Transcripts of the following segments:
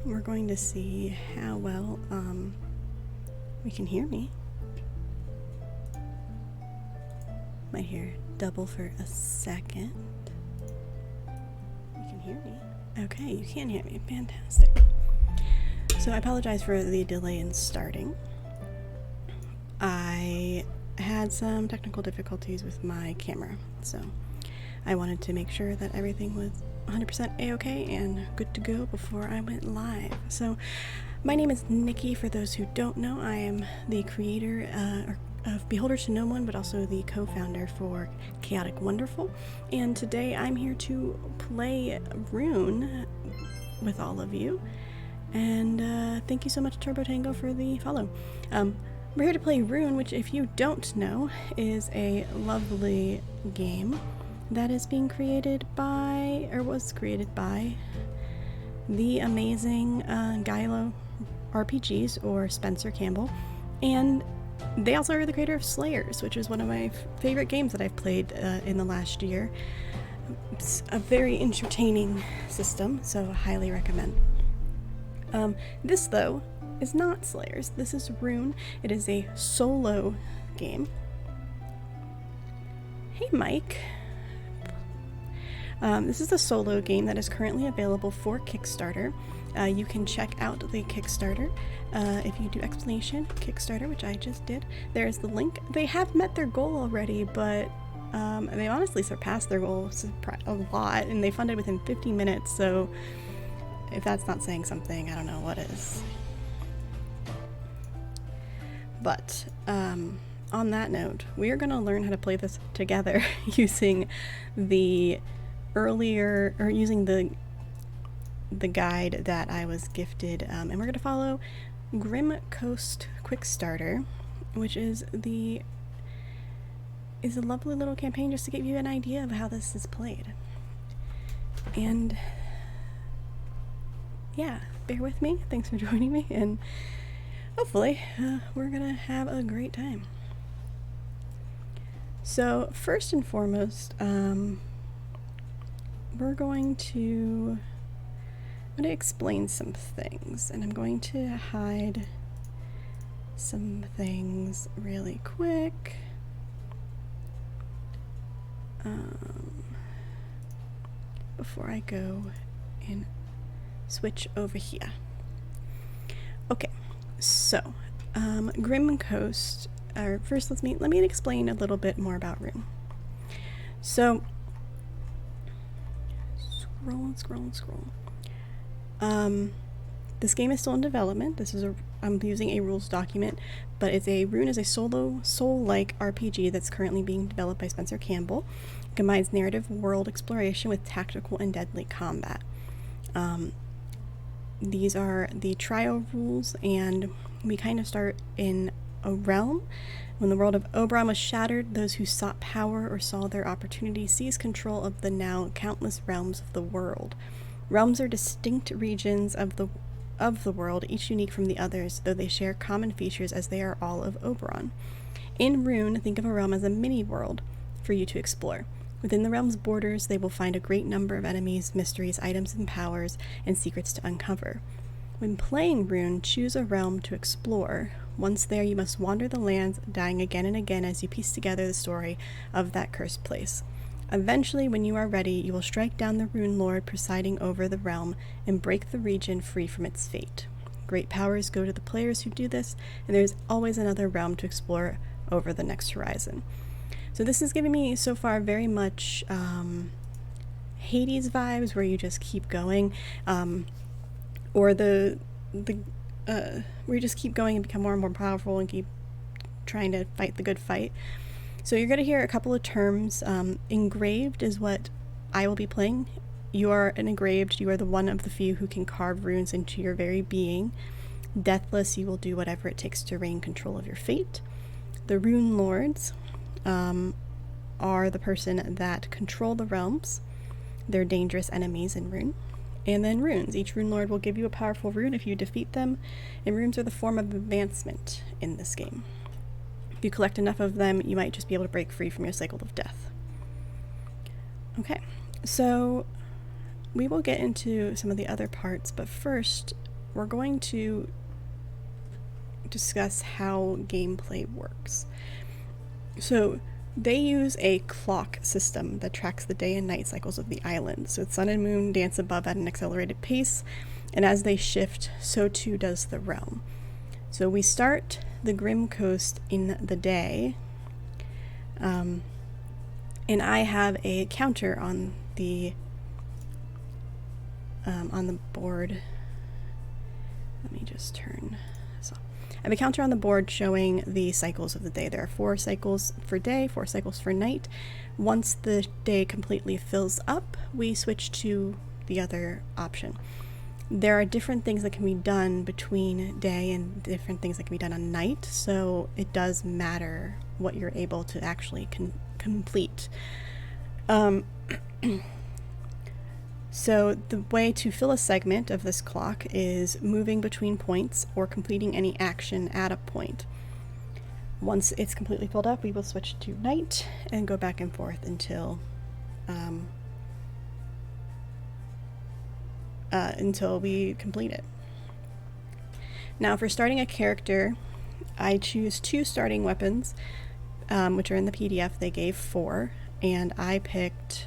we're going to see how well we can hear me. Might hear double for a second. You can hear me. Okay, you can hear me. Fantastic. So I apologize for the delay in starting. I had some technical difficulties with my camera, so I wanted to make sure that everything was 100% a-okay and good to go before I went live. So my name is Nikki. For those who don't know, I am the creator of Beholders to No One, but also the co-founder for Chaotic Wonderful, and today I'm here to play RUNE with all of you, and thank you so much, Turbo Tango, for the follow. We're here to play RUNE, which, if you don't know, is a lovely game that is being created by, or was created by, the amazing Gylo RPGs, or Spencer Campbell, and they also are the creator of Slayers, which is one of my favorite games that I've played in the last year. It's a very entertaining system, so I highly recommend. This, though, is not Slayers. This is RUNE. It is a solo game. Hey, Mike. This is a solo game that is currently available for Kickstarter. You can check out the Kickstarter if you do explanation Kickstarter, which I just did. There's the link. They have met their goal already, but they honestly surpassed their goal a lot, and they funded within 50 minutes, so if that's not saying something, I don't know what is. But on that note, we are going to learn how to play this together using the using the guide that I was gifted, and we're going to follow Grim Coast Quickstarter, which is a lovely little campaign just to give you an idea of how this is played. And yeah, bear with me. Thanks for joining me, and hopefully we're gonna have a great time. So first and foremost, we're going to explain some things, and I'm going to hide some things really quick. Before I go and switch over here. Okay, so Grim Coast. First, let me explain a little bit more about RUNE. So scroll. This game is still in development. I'm using a rules document, but RUNE is a soul-like RPG that's currently being developed by Spencer Campbell. It combines narrative world exploration with tactical and deadly combat. These are the trio rules, and we kind of start in a realm. When the world of Oberon was shattered, those who sought power or saw their opportunity seized control of the now countless realms of the world. Realms are distinct regions of the world, each unique from the others, though they share common features as they are all of Oberon. In RUNE, think of a realm as a mini-world for you to explore. Within the realm's borders, they will find a great number of enemies, mysteries, items and powers, and secrets to uncover. When playing RUNE, choose a realm to explore. Once there, you must wander the lands, dying again and again as you piece together the story of that cursed place. Eventually, when you are ready, you will strike down the Rune Lord presiding over the realm and break the region free from its fate. Great powers go to the players who do this, and there is always another realm to explore over the next horizon. So this is giving me, so far, very much Hades vibes, where you just keep going, or where you just keep going and become more and more powerful and keep trying to fight the good fight. So you're going to hear a couple of terms. Engraved is what I will be playing. You are an engraved. You are the one of the few who can carve runes into your very being. Deathless, you will do whatever it takes to regain control of your fate. The Rune Lords are the person that control the realms. They're dangerous enemies in RUNE. And then runes. Each Rune Lord will give you a powerful rune if you defeat them, and runes are the form of advancement in this game. If you collect enough of them, you might just be able to break free from your cycle of death. Okay, so we will get into some of the other parts, but first, we're going to discuss how gameplay works. So they use a clock system that tracks the day and night cycles of the island. So the sun and moon dance above at an accelerated pace, and as they shift, so too does the realm. So we start the Grim Coast in the day, and I have a counter on the board. Let me just turn this off. I have a counter on the board showing the cycles of the day. There are 4 cycles for day, 4 cycles for night. Once the day completely fills up, we switch to the other option. There are different things that can be done between day and different things that can be done on night, so it does matter what you're able to actually complete. So the way to fill a segment of this clock is moving between points or completing any action at a point. Once it's completely filled up, we will switch to night and go back and forth until we complete it. Now for starting a character, I choose 2 starting weapons, which are in the PDF. They gave 4, and I picked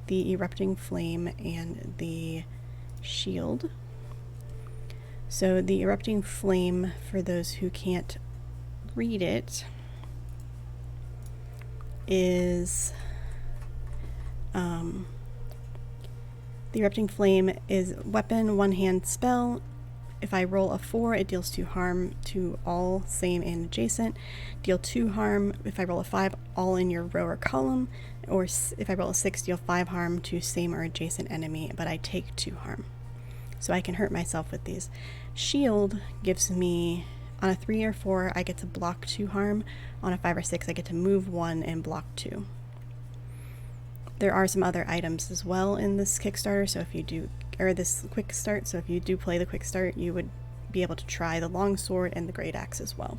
the erupting flame and the shield. So the erupting flame, for those who can't read it, is the erupting flame is weapon, one-hand spell. If I roll a 4, it deals 2 harm to all, same and adjacent. Deal 2 harm if I roll a 5, all in your row or column. Or if I roll a 6, deal 5 harm to same or adjacent enemy, but I take 2 harm. So I can hurt myself with these. Shield gives me, on a 3 or 4, I get to block 2 harm. On a 5 or 6, I get to move 1 and block 2. There are some other items as well in this Kickstarter, so if you do, or this quick start, so if you do play the quick start, you would be able to try the longsword and the great axe as well.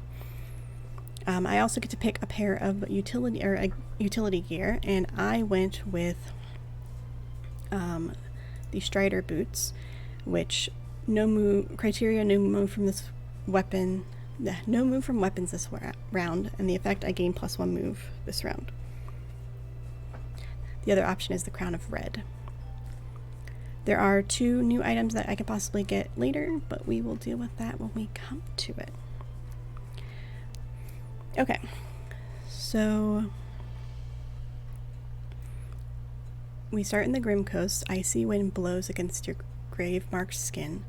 I also get to pick a pair of utility gear, and I went with the Strider boots, which no move from this weapon, no move from weapons this round, and the effect I gain +1 move this round. The other option is the Crown of Red. There are 2 new items that I could possibly get later, but we will deal with that when we come to it. Okay, so we start in the Grim Coast. Icy wind blows against your grave-marked skin.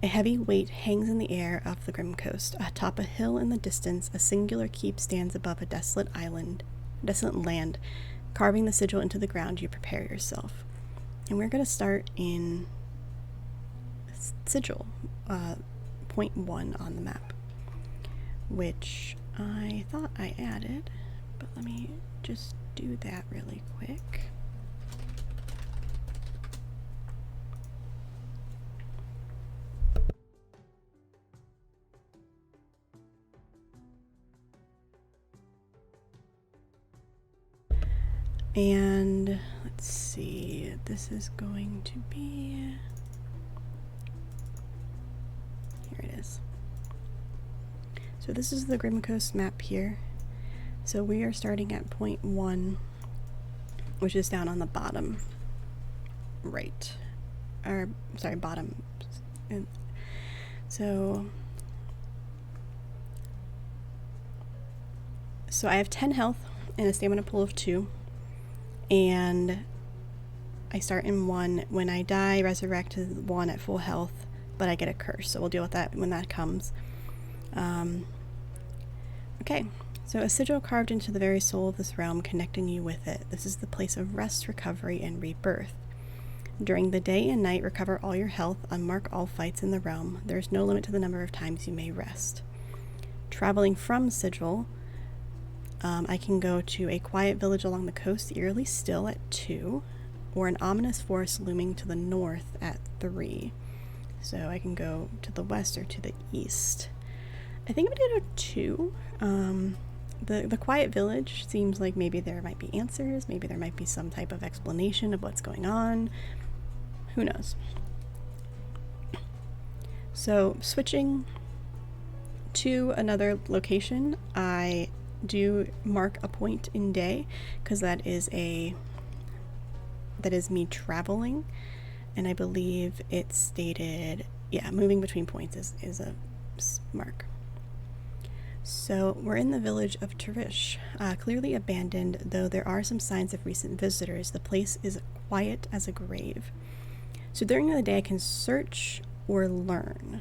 A heavy weight hangs in the air of the Grim Coast. Atop a hill in the distance, a singular keep stands above a desolate land. Carving the sigil into the ground, you prepare yourself. And we're going to start in sigil, point 1 on the map, which I thought I added, but let me just do that really quick. And let's see, this is going to be, here it is. So this is the Grim Coast map here. So we are starting at point 1, which is down on the bottom right, or sorry, bottom. And so I have 10 health and a stamina pool of 2. And I start in 1. When I die, resurrect to 1 at full health, but I get a curse, so we'll deal with that when that comes. Okay, so a sigil carved into the very soul of this realm, connecting you with it. This is the place of rest, recovery, and rebirth. During the day and night, recover all your health, unmark all fights in the realm. There is no limit to the number of times you may rest. Traveling from sigil, I can go to a quiet village along the coast, eerily still, at 2, or an ominous forest looming to the north at 3. So I can go to the west or to the east. I think I'm gonna go to 2. The quiet village seems like maybe there might be answers, maybe there might be some type of explanation of what's going on. Who knows? So switching to another location, I do mark a point in day because that is me traveling, and I believe it's stated, yeah, moving between points is a mark. So we're in the village of Tarish, clearly abandoned, though there are some signs of recent visitors. The place is quiet as a grave. So during the day I can search or learn.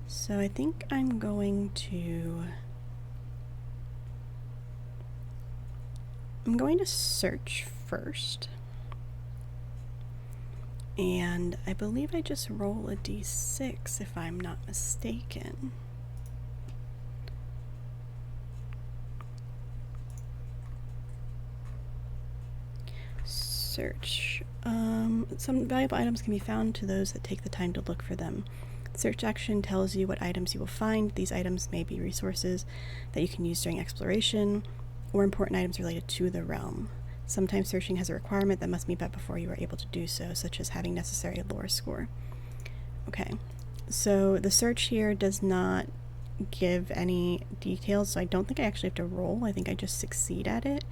So I think I'm going to search first. And I believe I just roll a d6 if I'm not mistaken. Search. Some valuable items can be found to those that take the time to look for them. The search action tells you what items you will find. These items may be resources that you can use during exploration, or important items related to the realm. Sometimes searching has a requirement that must be met before you are able to do so, such as having necessary lore score. Okay, so the search here does not give any details, so I don't think I actually have to roll. I think I just succeed at it.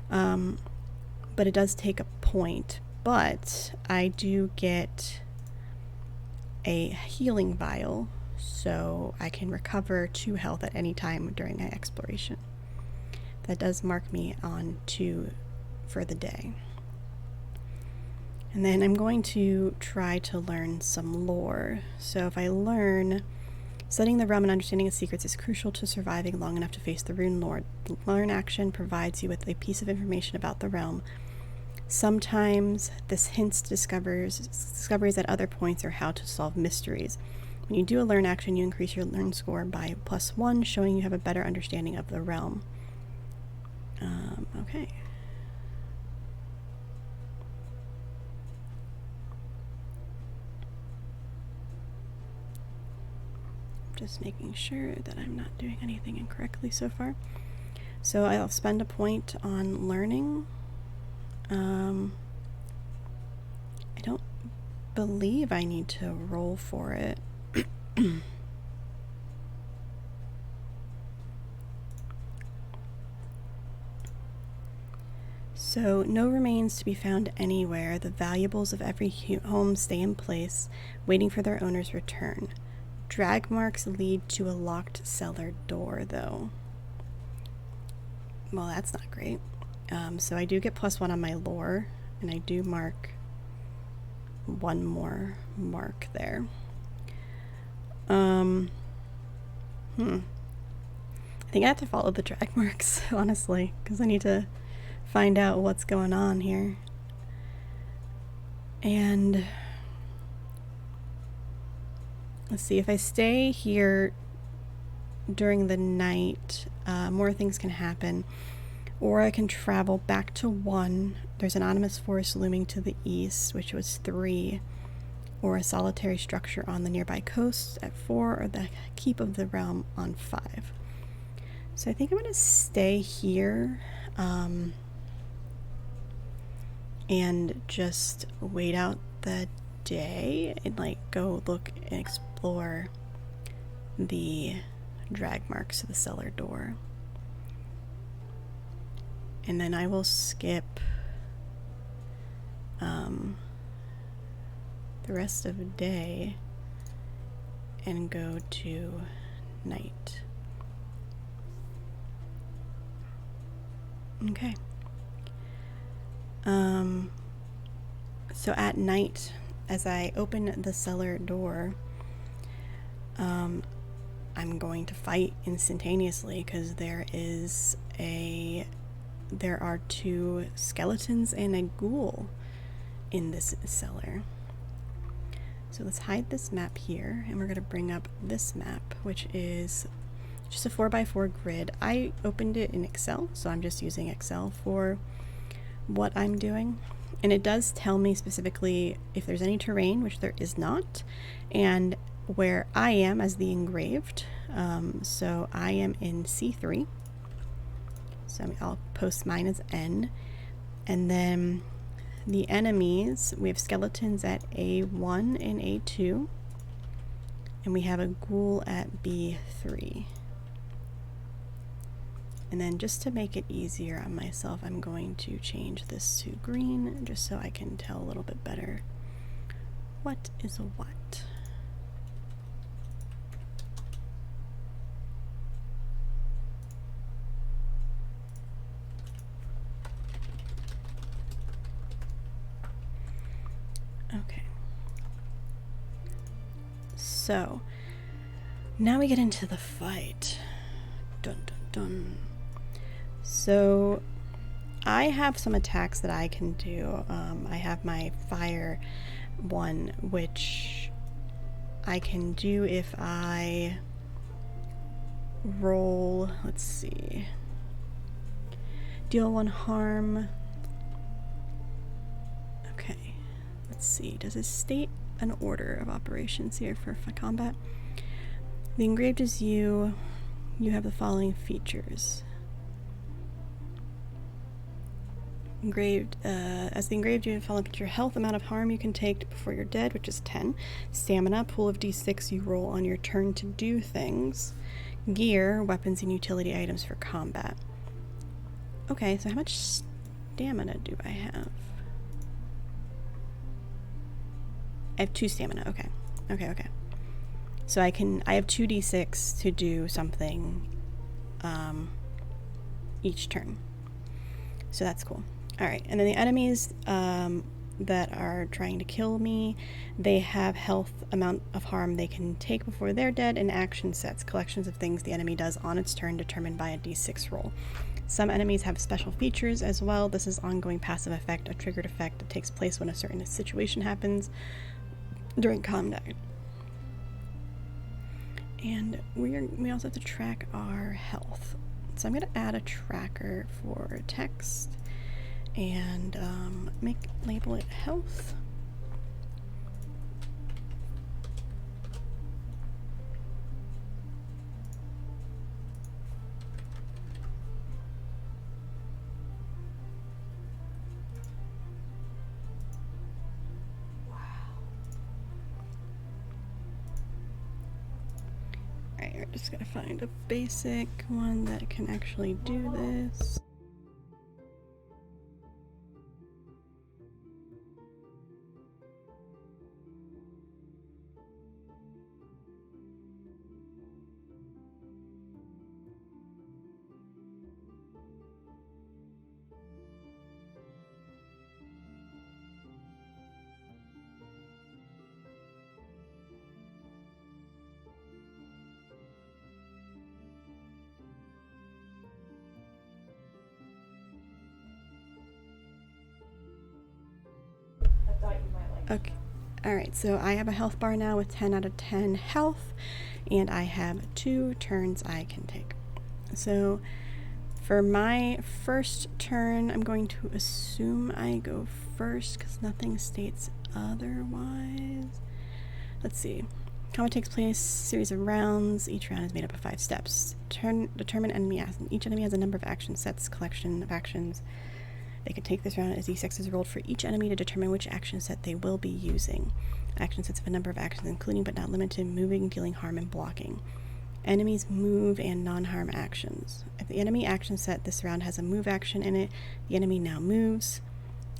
But it does take a point. But I do get a healing vial, so I can recover 2 health at any time during my exploration. That does mark me on 2 for the day. And then I'm going to try to learn some lore. So if I learn, studying the realm and understanding its secrets is crucial to surviving long enough to face the rune lord. The learn action provides you with a piece of information about the realm. Sometimes this hints discoveries at other points or how to solve mysteries. When you do a learn action, you increase your learn score by +1, showing you have a better understanding of the realm. Okay. Just making sure that I'm not doing anything incorrectly so far. So I'll spend a point on learning. I don't believe I need to roll for it. So, no remains to be found anywhere. The valuables of every home stay in place, waiting for their owner's return. Drag marks lead to a locked cellar door, though. Well, that's not great. So I do get +1 on my lore, and I do mark 1 more mark there. I think I have to follow the drag marks, honestly, because I need to find out what's going on here. And let's see, if I stay here during the night, more things can happen. Or I can travel back to 1. There's an anonymous forest looming to the east, which was 3. Or a solitary structure on the nearby coast at 4, or the keep of the realm on 5. So I think I'm going to stay here and just wait out the day and go look and explore the drag marks to the cellar door. And then I will skip the rest of the day and go to night. Okay. So at night, as I open the cellar door, I'm going to fight instantaneously because there are 2 skeletons and a ghoul in this cellar. So let's hide this map here, and we're going to bring up this map, which is just a 4x4 grid. I opened it in Excel, so I'm just using Excel for what I'm doing. And it does tell me specifically if there's any terrain, which there is not, and where I am as the engraved. So I am in C3. So I'll post mine as N. And then the enemies, we have skeletons at A1 and A2. And we have a ghoul at B3. And then just to make it easier on myself, I'm going to change this to green just so I can tell a little bit better what is what. Okay. So now we get into the fight. Dun dun dun. So I have some attacks that I can do. I have my fire one, which I can do if I roll, let's see, deal 1 harm. Okay, let's see, does it state an order of operations here for combat? The engraved is you have the following features. Engraved, as the engraved, you have the following feature: health, amount of harm you can take before you're dead, which is 10. Stamina, pool of d6 you roll on your turn to do things. Gear, weapons and utility items for combat. Okay, so how much stamina do I have? I have 2 stamina. Okay. Okay. So I have 2d6 to do something each turn. So that's cool. Alright, and then the enemies that are trying to kill me, they have health, amount of harm they can take before they're dead, and action sets, collections of things the enemy does on its turn determined by a d6 roll. Some enemies have special features as well. This is ongoing passive effect, a triggered effect that takes place when a certain situation happens during combat. And we also have to track our health. So I'm going to add a tracker for text and label it health. Alright, we're just gonna find a basic one that can actually do this. Okay, alright, so I have a health bar now with 10 out of 10 health, and I have 2 turns I can take. So for my first turn, I'm going to assume I go first because nothing states otherwise. Let's see. Combat takes place, series of rounds. Each round is made up of 5 steps. Determine enemy action. Each enemy has a number of action sets, collection of actions they can take this round as d6 is rolled for each enemy to determine which action set they will be using. Action sets have a number of actions, including but not limited to moving, dealing harm, and blocking. Enemies move and non-harm actions. If the enemy action set this round has a move action in it, the enemy now moves.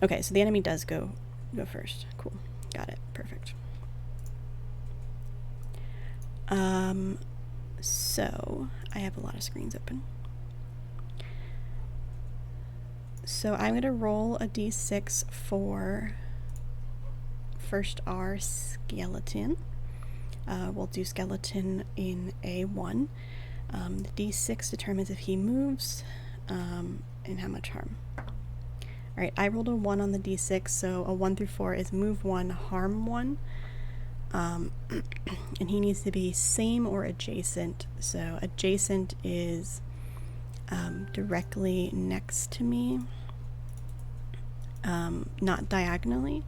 Okay, so the enemy does go first. Cool. Got it. Perfect. So I have a lot of screens open. So I'm going to roll a d6 for first our skeleton. We'll do skeleton in A1. The d6 determines if he moves and how much harm. Alright, I rolled a 1 on the d6, so a 1 through 4 is move 1, harm 1. And he needs to be same or adjacent. So adjacent is directly next to me, not diagonally,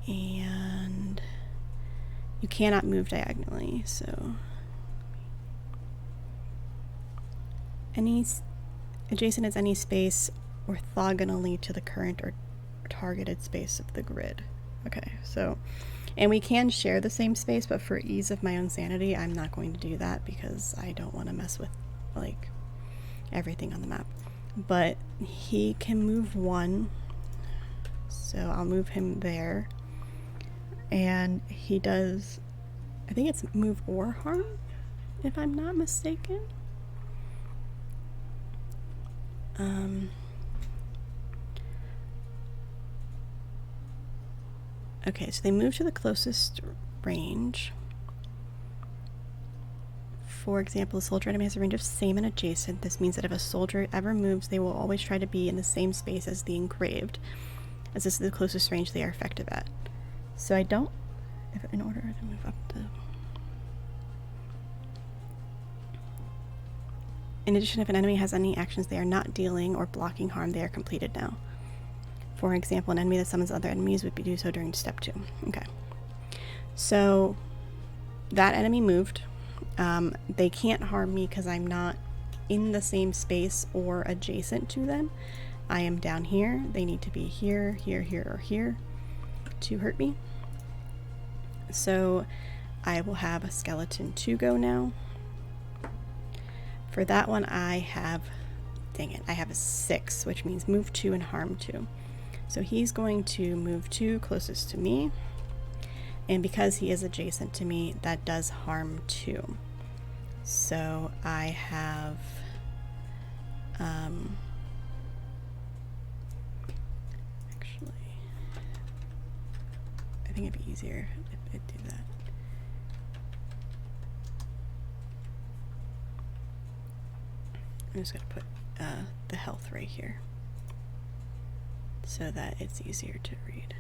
and you cannot move diagonally, so any adjacent is any space orthogonally to the current or targeted space of the grid. Okay, so And we can share the same space, but for ease of my own sanity, I'm not going to do that because I don't want to mess with like everything on the map. But he can move 1, so I'll move him there. And he does, I think it's move or harm, if I'm not mistaken. Okay, so they move to the closest range. For example, a soldier enemy has a range of same and adjacent. This means that if a soldier ever moves, they will always try to be in the same space as the engraved, as this is the closest range they are effective at. So I don't, in order to move up the... In addition, if an enemy has any actions they are not dealing or blocking harm, they are completed now. For example, an enemy that summons other enemies would do so during step 2. Okay. So that enemy moved. They can't harm me because I'm not in the same space or adjacent to them. I am down here. They need to be here, here, here, or here to hurt me. So I will have a skeleton 2 go now. For that one, I have, dang it, I have a 6, which means move 2 and harm 2. So he's going to move 2 closest to me, and because he is adjacent to me, that does harm 2. So I have actually, I think it'd be easier if it do that. I'm just going to put the health right here so that it's easier to read.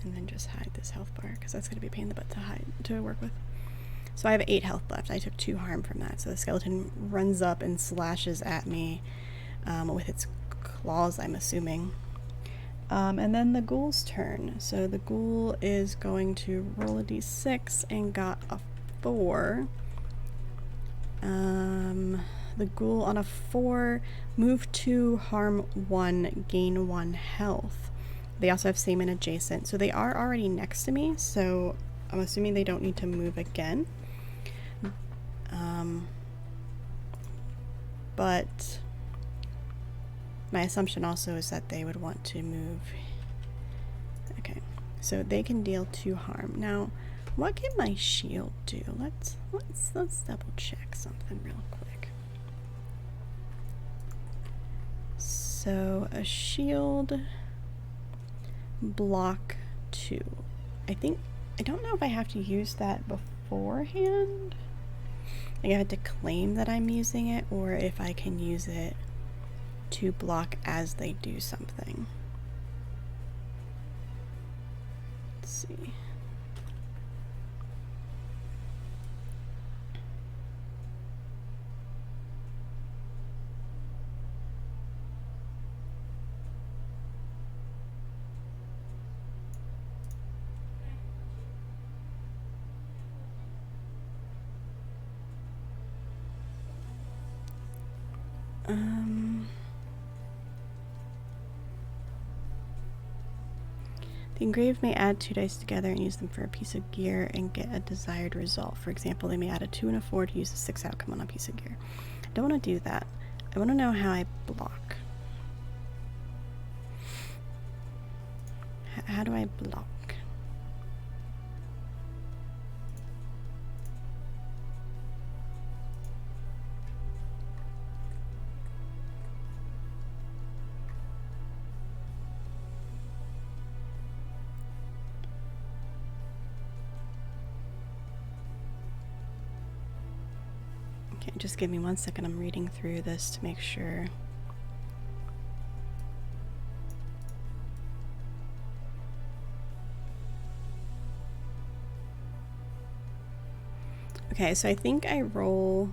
And then just hide this health bar because that's going to be a pain in the butt to work with. So I have 8 health left. I took 2 harm from that. So the skeleton runs up and slashes at me with its claws, I'm assuming. And then the ghoul's turn. So the ghoul is going to roll a d6 and got a 4. The ghoul on a 4, move 2, harm 1, gain 1 health. They also have same and adjacent, so they are already next to me, so I'm assuming they don't need to move again. But my assumption also is that they would want to move. Okay, so they can deal 2 harm. Now, what can my shield do? Let's double check something real quick. So a shield block 2. I don't know if I have to use that beforehand. Like I have to claim that I'm using it, or if I can use it to block as they do something. Let's see. The engraved may add 2 dice together and use them for a piece of gear and get a desired result. For example, they may add a 2 and a 4 to use the 6 outcome on a piece of gear. I don't want to do that. I want to know how I block. How do I block? Okay, just give me 1 second. I'm reading through this to make sure. Okay, so I think I roll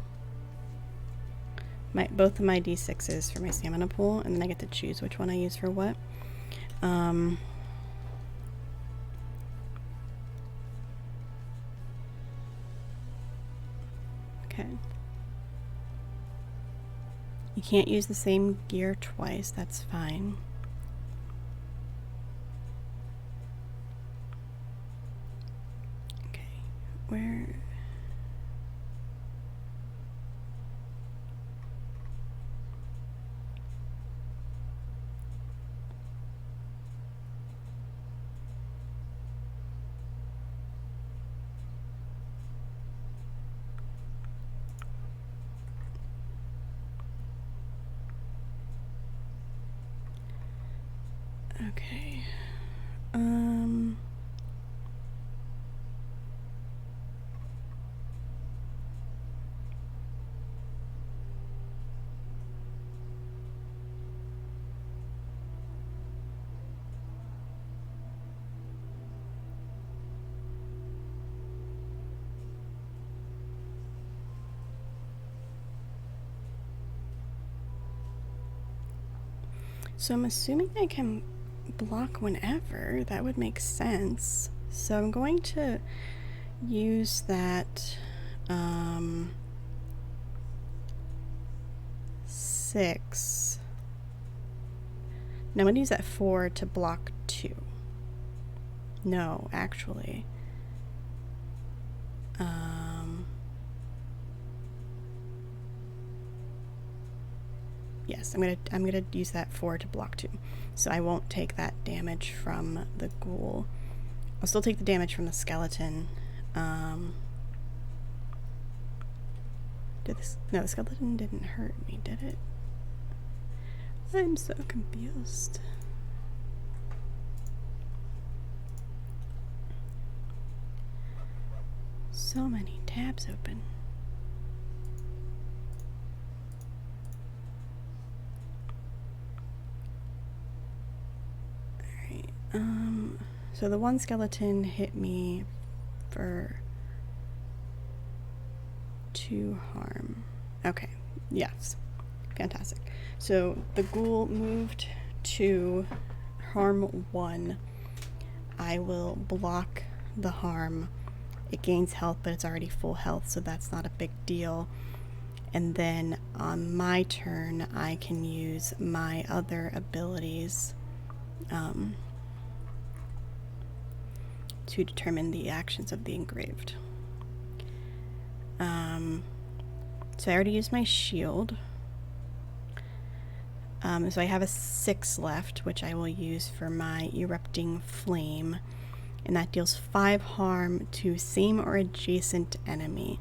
both of my d6s for my stamina pool, and then I get to choose which one I use for what. Okay. You can't use the same gear twice, that's fine. Okay. So I'm assuming I can block whenever. That would make sense. So I'm going to use that 6. Now I'm going to use that 4 to block 2. No, actually. Yes, I'm gonna use that 4 to block 2. So I won't take that damage from the ghoul. I'll still take the damage from the skeleton. No, the skeleton didn't hurt me, did it? I'm so confused. So many tabs open. Alright, so the one skeleton hit me for 2 harm. Okay, yes. Fantastic. So the ghoul moved to harm 1. I will block the harm. It gains health, but it's already full health, so that's not a big deal. And then on my turn, I can use my other abilities to determine the actions of the engraved. So I already used my shield. So I have a 6 left, which I will use for my erupting flame, and that deals 5 harm to same or adjacent enemy,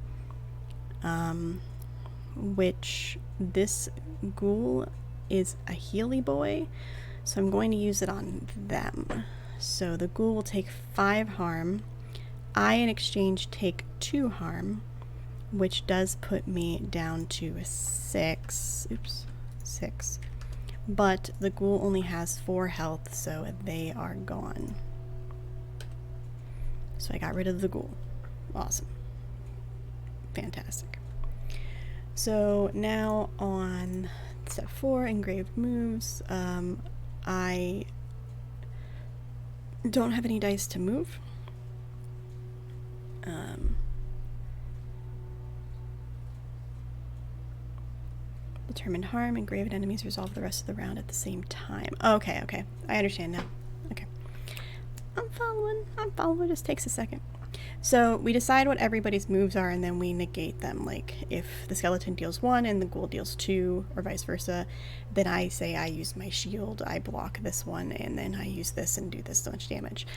which this ghoul is a Healy boy, so I'm going to use it on them. So the ghoul will take 5 harm. I, in exchange, take 2 harm, which does put me down to 6. Oops, 6. But the ghoul only has 4 health, so they are gone. So I got rid of the ghoul. Awesome. Fantastic. So now on step 4, engraved moves, I don't have any dice to move. Determined harm, engraved enemies resolve the rest of the round at the same time. Okay, okay. I understand now. Okay. I'm following. It just takes a second. So we decide what everybody's moves are, and then we negate them. Like, if the skeleton deals 1 and the ghoul deals 2, or vice versa, then I say I use my shield, I block this one, and then I use this and do this so much damage.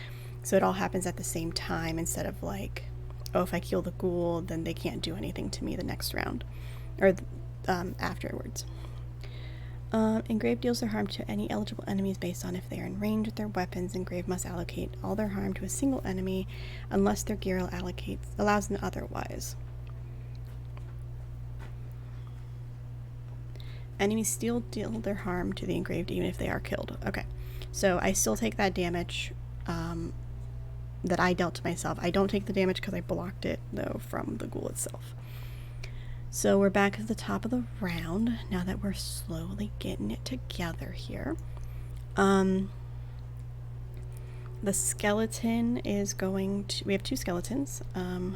So it all happens at the same time, instead of like, oh, if I kill the ghoul, then they can't do anything to me the next round. Or afterwards. Engraved deals their harm to any eligible enemies based on if they are in range with their weapons. Engraved must allocate all their harm to a single enemy unless their gear allows them otherwise. Enemies still deal their harm to the engraved even if they are killed. Okay, so I still take that damage that I dealt to myself. I don't take the damage because I blocked it, though, from the ghoul itself. So we're back at the top of the round, now that we're slowly getting it together here. The skeleton is going to... We have 2 skeletons.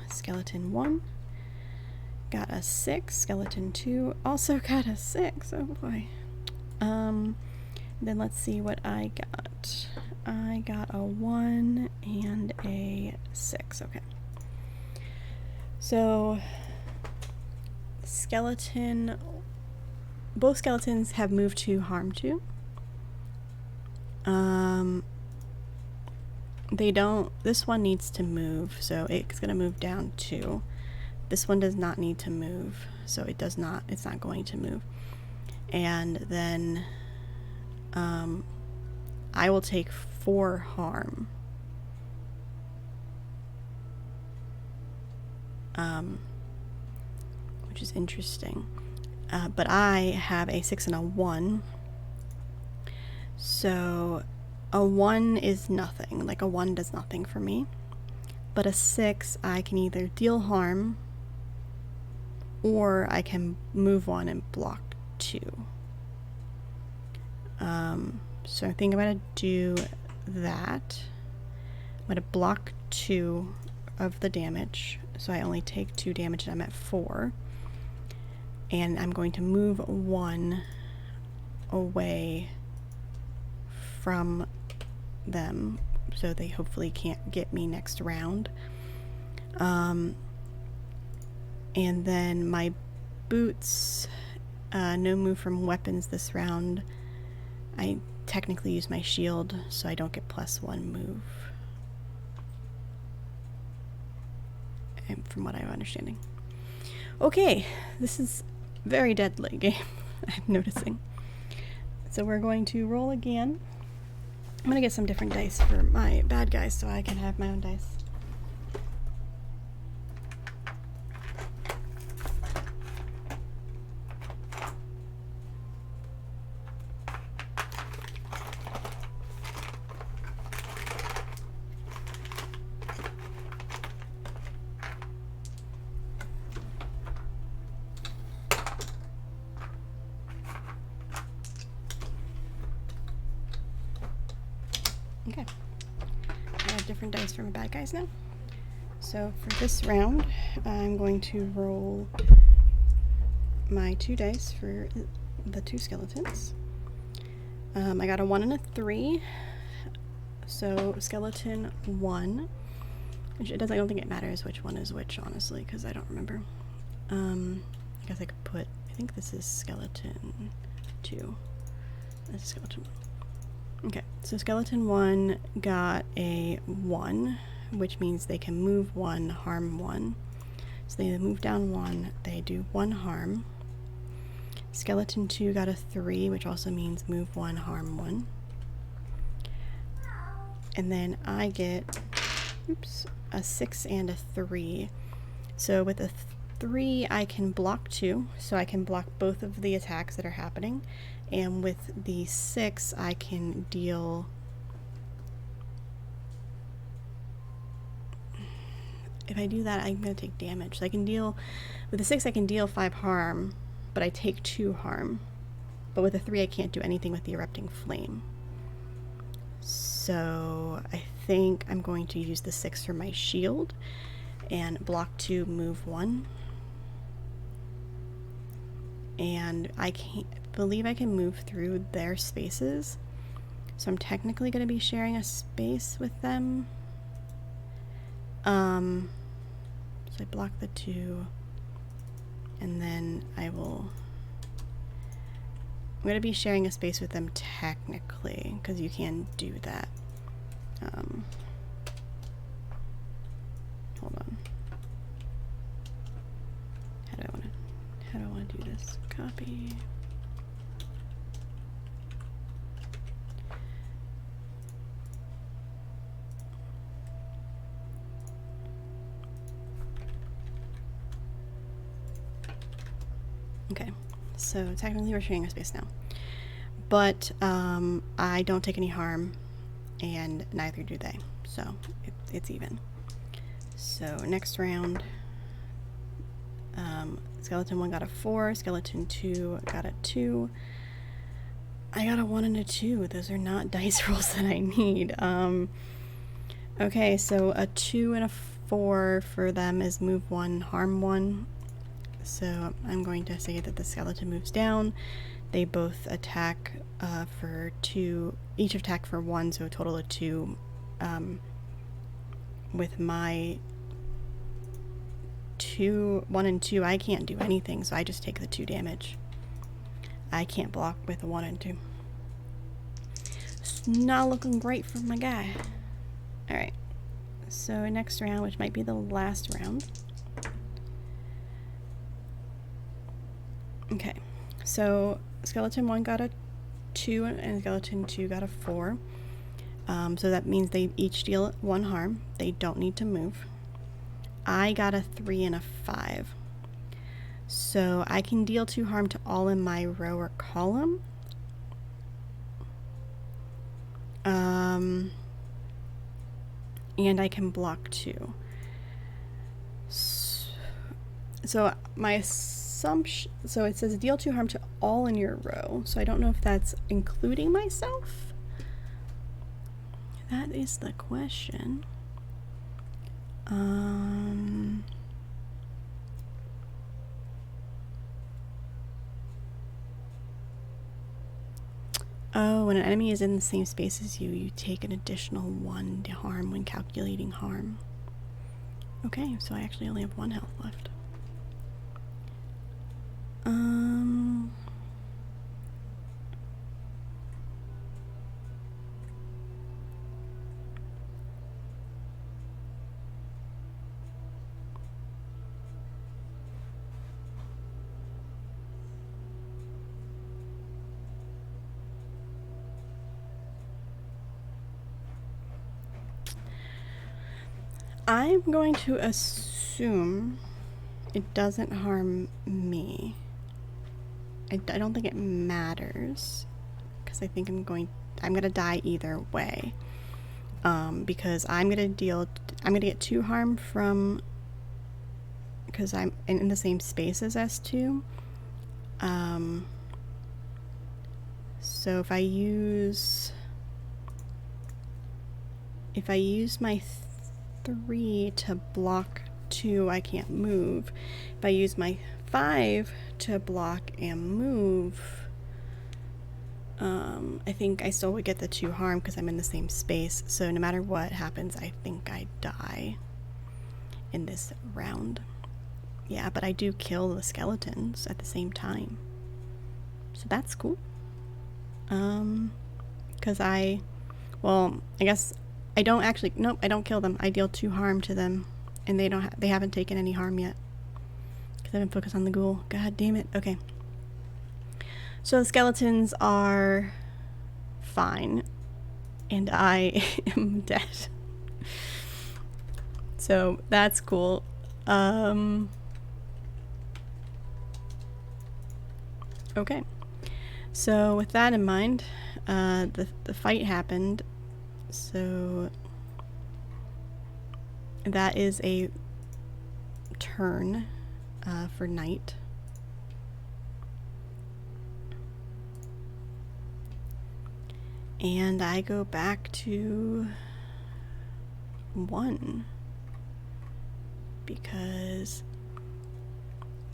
Skeleton 1 got a 6. Skeleton 2 also got a 6. Oh boy. Then let's see what I got. I got a 1 and a 6. Okay. So... skeleton, both skeletons have moved to harm 2. They don't, this one needs to move, so it's going to move down 2. This one does not need to move, so it's not going to move. And then I will take 4 harm. Which is interesting. But I have a 6 and a 1. So a 1 is nothing. Like a 1 does nothing for me. But a 6, I can either deal harm, or I can move 1 and block 2. So I think I'm going to do that. I'm going to block 2 of the damage, so I only take 2 damage and I'm at 4. And I'm going to move 1 away from them, so they hopefully can't get me next round. And then my boots, no move from weapons this round. I technically use my shield, so I don't get +1 move. And from what I'm understanding. Okay, this is very deadly game, I'm noticing. So we're going to roll again. I'm gonna get some different dice for my bad guys so I can have my own dice. Okay, I have different dice for my bad guys now. So for this round, I'm going to roll my 2 dice for the 2 skeletons. I got a 1 and a 3. So skeleton 1, which I don't think it matters which one is which, honestly, because I don't remember. I guess I could put, I think this is skeleton 2. This is skeleton 1. Okay, so skeleton 1 got a 1, which means they can move 1, harm 1. So they move down 1, they do 1 harm. Skeleton 2 got a 3, which also means move 1, harm 1. And then I get, a 6 and a 3. So with a 3, I can block 2, so I can block both of the attacks that are happening. And with the 6, I can deal... If I do that, I'm going to take damage. So I can deal... With the 6, I can deal 5 harm, but I take 2 harm. But with the 3, I can't do anything with the erupting flame. So I think I'm going to use the 6 for my shield and block 2, move 1. And I believe I can move through their spaces, so I'm technically going to be sharing a space with them. So I block the 2, and then I'm going to be sharing a space with them technically, because you can do that. Hold on. How do I want to do this? Copy. Okay, so technically we're sharing a space now, but I don't take any harm, and neither do they, so it's even. So next round, skeleton 1 got a 4, skeleton 2 got a 2. I got a 1 and a 2. Those are not dice rolls that I need. Okay, so a 2 and a 4 for them is move 1, harm 1. So I'm going to say that the skeleton moves down. They both attack for 2, each attack for 1, so a total of 2. With my 1 and 2, I can't do anything, so I just take the 2 damage. I can't block with a 1 and 2. It's not looking great for my guy. Alright, so next round, which might be the last round. Okay, so skeleton 1 got a 2 and skeleton 2 got a 4. So that means they each deal 1 harm. They don't need to move. I got a 3 and a 5. So I can deal 2 harm to all in my row or column. And I can block 2. So my assumption, so it says deal 2 harm to all in your row. So I don't know if that's including myself. That is the question. Oh, when an enemy is in the same space as you, you take an additional 1 harm when calculating harm. Okay, so I actually only have 1 health left. I'm going to assume it doesn't harm me. I don't think it matters, because I think I'm gonna die either way. Because I'm gonna get 2 harm from, because I'm in the same space as S2. So if I use my 3 to block 2, I can't move. If I use my 5 to block and move, I think I still would get the 2 harm because I'm in the same space. So no matter what happens, I think I die in this round. Yeah, but I do kill the skeletons at the same time. So that's cool. Because I guess I don't actually, nope, I don't kill them. I deal 2 harm to them, and they haven't taken any harm yet. Because I've been focused on the ghoul. God damn it. Okay. So the skeletons are fine, and I am dead. So that's cool. Okay. So with that in mind, the fight happened. So that is a turn for night. And I go back to 1 because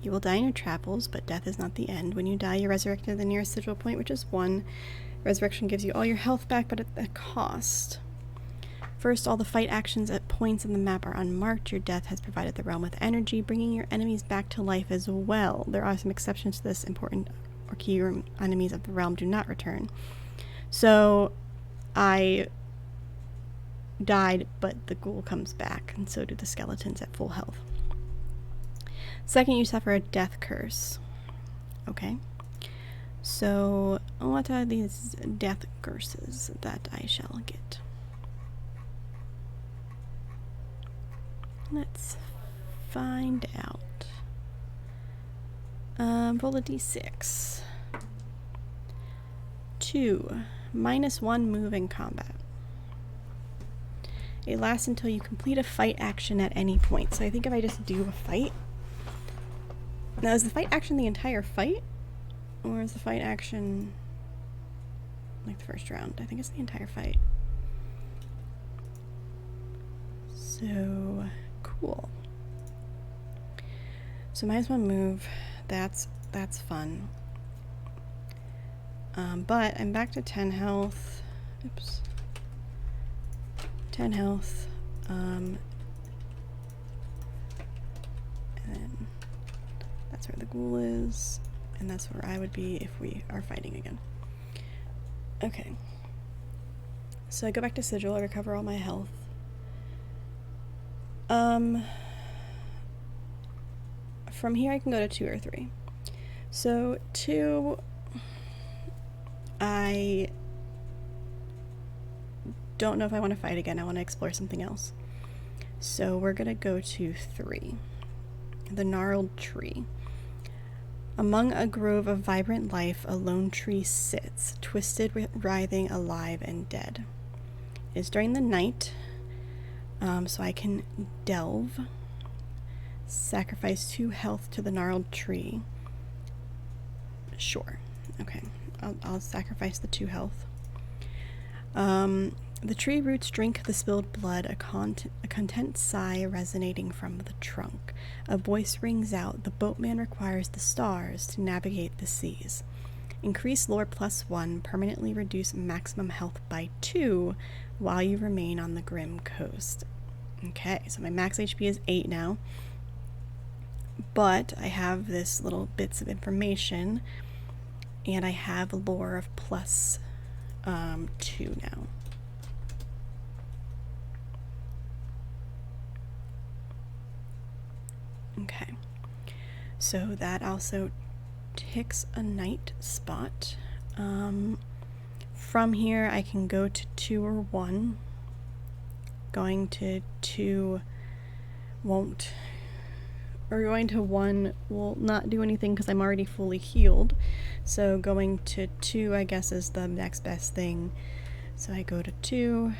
you will die in your travels, but death is not the end. When you die, you're resurrected at the nearest sigil point, which is 1. Resurrection gives you all your health back, but at a cost. First, all the fight actions at points in the map are unmarked. Your death has provided the realm with energy, bringing your enemies back to life as well. There are some exceptions to this. Important or key enemies of the realm do not return. So, I died, but the ghoul comes back, and so do the skeletons at full health. Second, you suffer a death curse. Okay. So, what are these death curses that I shall get? Let's find out. Roll a d6. 2. -1 move in combat. It lasts until you complete a fight action at any point. So I think if I just do a fight. Now, is the fight action the entire fight? Or is the fight action like the first round? I think it's the entire fight. So cool. So -1 move, that's fun. But I'm back to 10 health. Oops. 10 health. And then that's where the ghoul is. And that's where I would be if we are fighting again. Okay. So I go back to Sigil, I recover all my health. From here I can go to 2 or 3. So 2, I don't know if I want to fight again. I want to explore something else. So we're going to go to 3. The gnarled tree. Among a grove of vibrant life, a lone tree sits, twisted, writhing, alive, and dead. It is during the night, so I can delve, sacrifice 2 health to the gnarled tree. Sure. Okay. I'll sacrifice the 2 health. The tree roots drink the spilled blood, a content sigh resonating from the trunk. A voice rings out, the boatman requires the stars to navigate the seas. Increase lore +1, permanently reduce maximum health by 2 while you remain on the grim coast. Okay, so my max HP is 8 now. But I have this little bits of information, and I have lore of +2 now. Okay, so that also ticks a night spot. From here I can go to 2 or 1. Going to 2 won't, or going to 1 will not do anything because I'm already fully healed. So going to 2, I guess, is the next best thing. So I go to 2,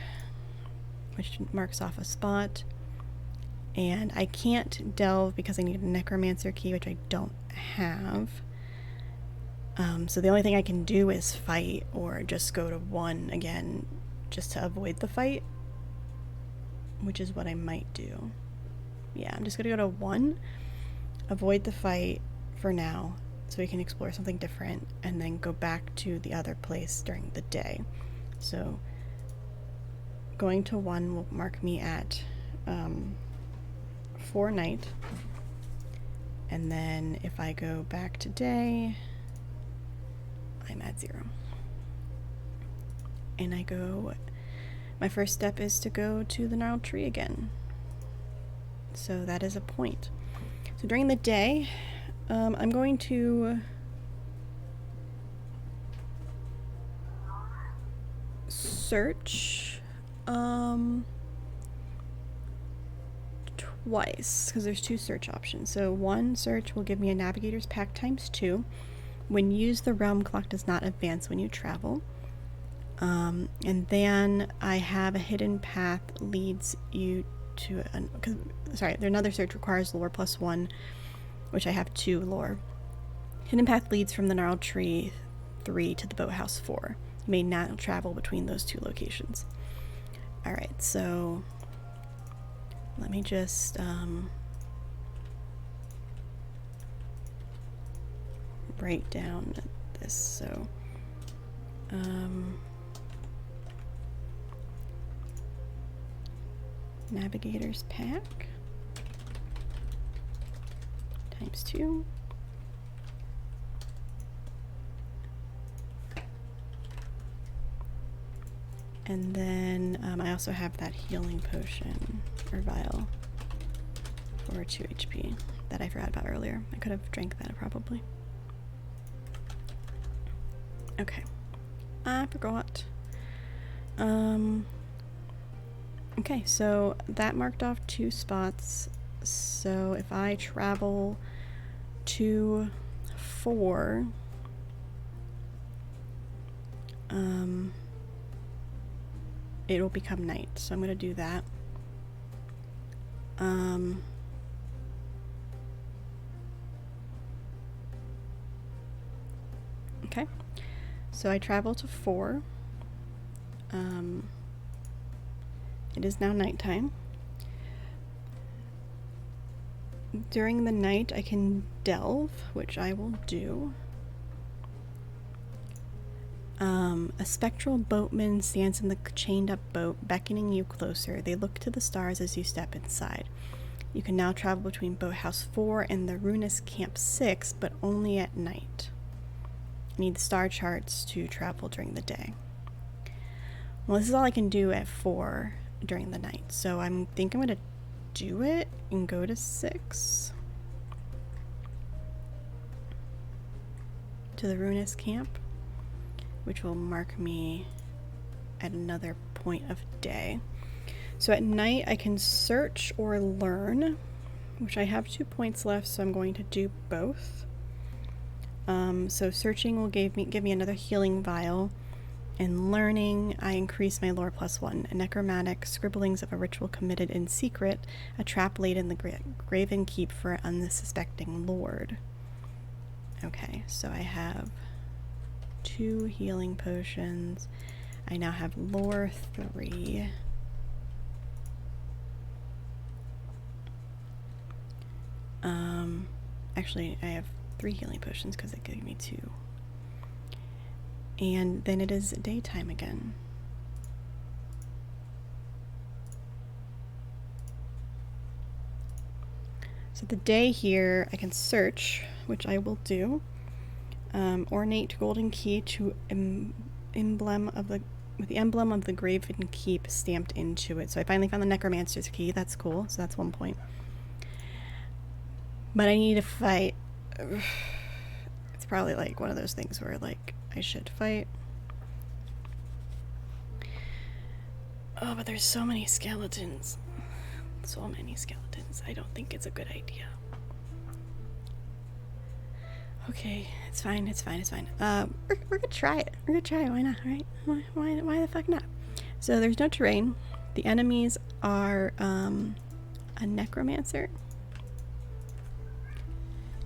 which marks off a spot. And I can't delve because I need a necromancer key, which I don't have. So the only thing I can do is fight, or just go to 1 again, just to avoid the fight, which is what I might do. Yeah, I'm just gonna go to 1, avoid the fight for now, so we can explore something different, and then go back to the other place during the day. So going to 1 will mark me at 4 night, and then if I go back to day, I'm at 0. And I go, my first step is to go to the gnarled tree again. So that is a point. So during the day, I'm going to search twice, because there's 2 search options. So 1 search will give me a navigator's pack ×2. When used, the realm clock does not advance when you travel. And then I have a hidden path leads you to another search requires lore +1, which I have 2 lore. Hidden path leads from the gnarled tree 3 to the boathouse 4. You may not travel between those 2 locations. Alright, so let me just write down this. So navigator's pack ×2. And then I also have that healing potion, or vial, for 2 HP that I forgot about earlier. I could have drank that probably. Okay, I forgot. Okay, so that marked off 2 spots. So if I travel to 4, it'll become night. So I'm gonna do that. Okay, so I travel to 4. It is now nighttime. During the night I can delve, which I will do. A spectral boatman stands in the chained up boat, beckoning you closer. They look to the stars as you step inside. You can now travel between Boathouse 4 and the RUNE Camp 6, but only at night. I need the star charts to travel during the day. Well, this is all I can do at 4 during the night, so I think I'm going to do it and go to 6. To the RUNE Camp. which will mark me at another point of day. So at night I can search or learn, which I have 2 points left, so I'm going to do both. So searching will give me another healing vial, and learning I increase my lore +1. A necromantic, scribblings of a ritual committed in secret, a trap laid in the graven keep for an unsuspecting lord. Okay, so I have 2 healing potions. I now have lore 3. Actually, I have 3 healing potions because it gave me 2. And then it is daytime again. So the day here, I can search, which I will do. Ornate golden key to emblem of the with the emblem of the graven keep stamped into it. So I finally found the necromancer's key. That's cool. So that's 1 point. But I need to fight. It's probably like one of those things where like I should fight. Oh, but there's so many skeletons. So many skeletons. I don't think it's a good idea. Okay, it's fine, it's fine, it's fine. We're gonna try it. We're gonna try it, why not, right? Why the fuck not? So there's no terrain. The enemies are a necromancer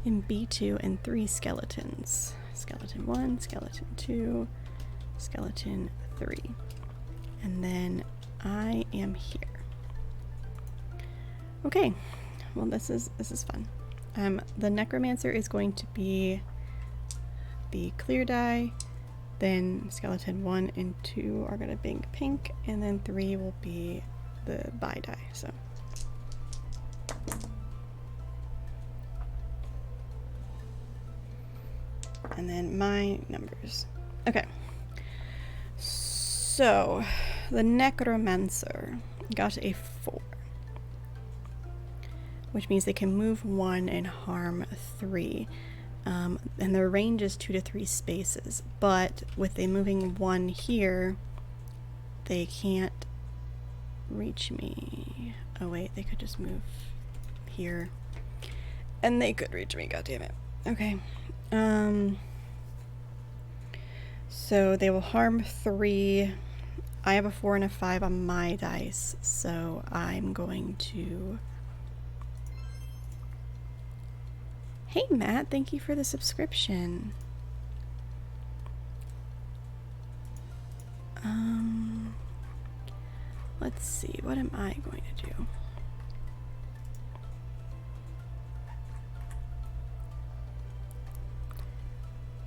in B2 and 3 skeletons. Skeleton 1, skeleton 2, skeleton 3. And then I am here. Okay, well this is fun. The necromancer is going to be the clear die, then skeleton 1 and 2 are going to be pink, and then 3 will be the bi die. So and then my numbers. Okay, so the necromancer got a 4, which means they can move 1 and harm 3. And their range is 2 to 3 spaces, but with them moving 1 here, they can't reach me. Oh wait, they could just move here and they could reach me, god damn it. Okay. So they will harm 3. I have a 4 and a 5 on my dice, so I'm going to... Hey Matt, thank you for the subscription. Let's see, what am I going to do?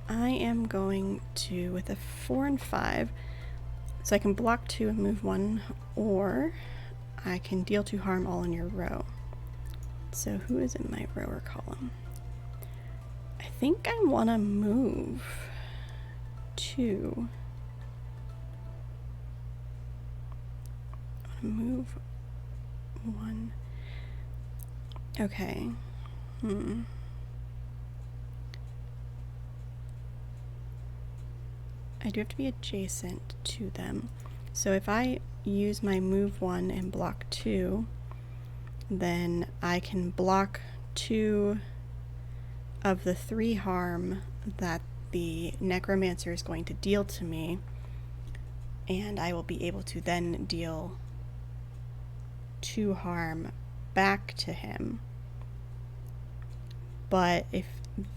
I am going to, with a 4 and 5, so I can block 2 and move 1, or I can deal 2 harm all in your row. So who is in my row or column? I think I want to move 2. I want to move 1. Okay. I do have to be adjacent to them. So if I use my move 1 and block 2, then I can block 2 of the 3 harm that the necromancer is going to deal to me, and I will be able to then deal 2 harm back to him. But if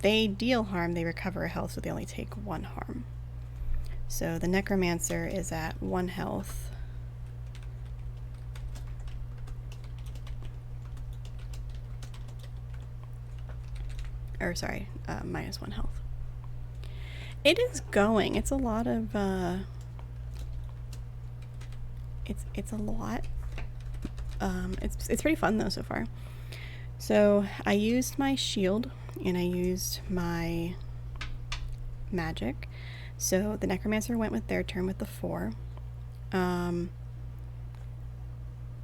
they deal harm, they recover a health, so they only take 1 harm. So the necromancer is at 1 health. Or sorry, minus 1 health. It is going. It's a lot of it's a lot. It's pretty fun though so far. So I used my shield and I used my magic. So the necromancer went with their turn with the 4.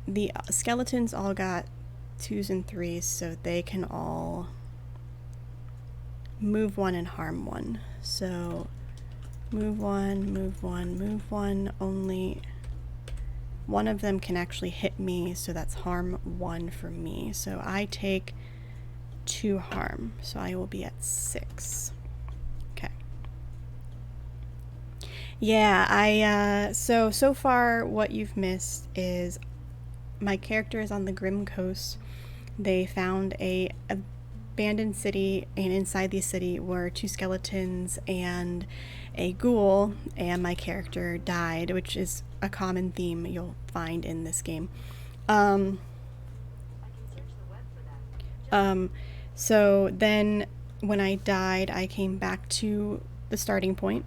The skeletons all got 2s and 3s, so they can all move 1 and harm 1. So Move one, move one, move one. Only one of them can actually hit me, so that's harm 1 for me. So I take 2 harm, so I will be at 6. Okay. Yeah, so far what you've missed is my character is on the Grim Coast. They found a abandoned city, and inside the city were 2 skeletons and a ghoul, and my character died, which is a common theme you'll find in this game. So then when I died, I came back to the starting point,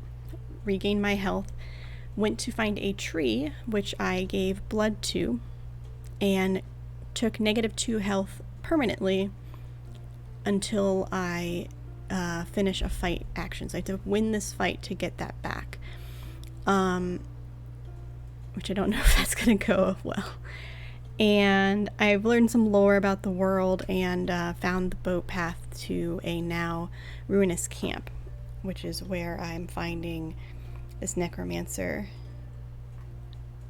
regained my health, went to find a tree, which I gave blood to, and took -2 health permanently until I finish a fight action. So I have to win this fight to get that back, which I don't know if that's gonna go well. And I've learned some lore about the world and found the boat path to a now ruinous camp, which is where I'm finding this necromancer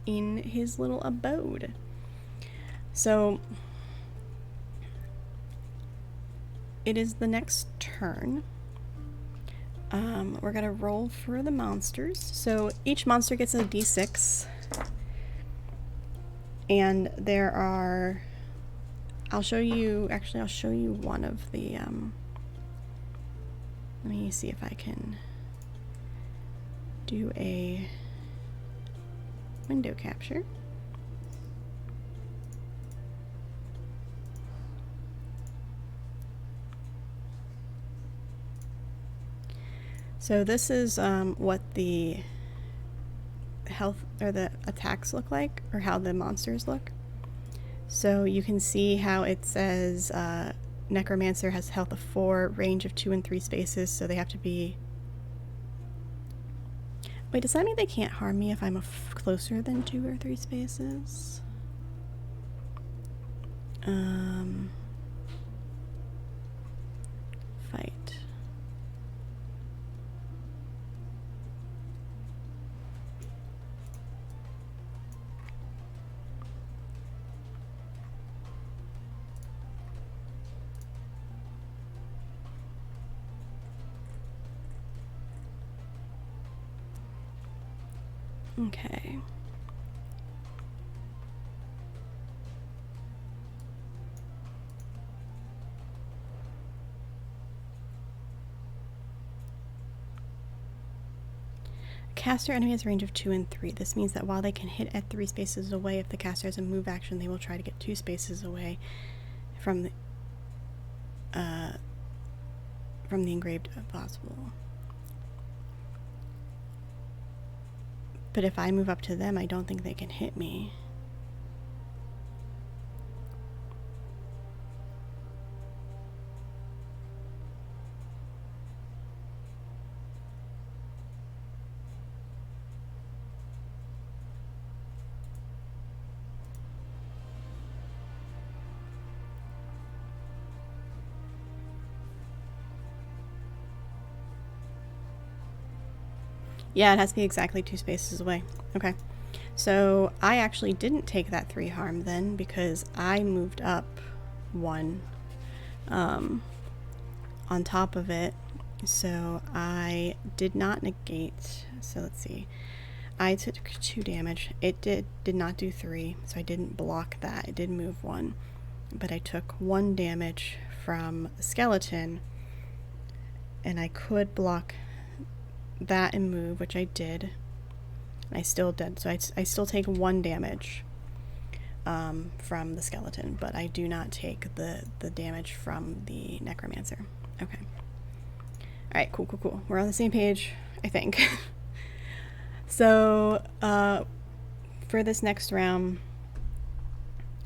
in his little abode. So it is the next turn. We're gonna roll for the monsters. So each monster gets a d6. And there are, I'll show you one of the, let me see if I can do a window capture. So this is what the health or the attacks look like, or how the monsters look. So you can see how it says Necromancer has health of 4, range of 2 and 3 spaces, so they have to be... Wait, does that mean they can't harm me if I'm closer than 2 or 3 spaces? Fight. Okay. Caster enemy has a range of 2 and 3. This means that while they can hit at 3 spaces away, if the caster has a move action, they will try to get 2 spaces away from the engraved if possible. But if I move up to them, I don't think they can hit me. Yeah, it has to be exactly 2 spaces away. Okay. So I actually didn't take that 3 harm then, because I moved up 1 on top of it. So I did not negate. So let's see. I took 2 damage. It did not do 3, so I didn't block that. It did move 1. But I took 1 damage from the skeleton, and I could block that and move, which I did. I still did, so I still take 1 damage from the skeleton, but I do not take the damage from the necromancer. Okay. Alright, cool. We're on the same page, I think. So, for this next round,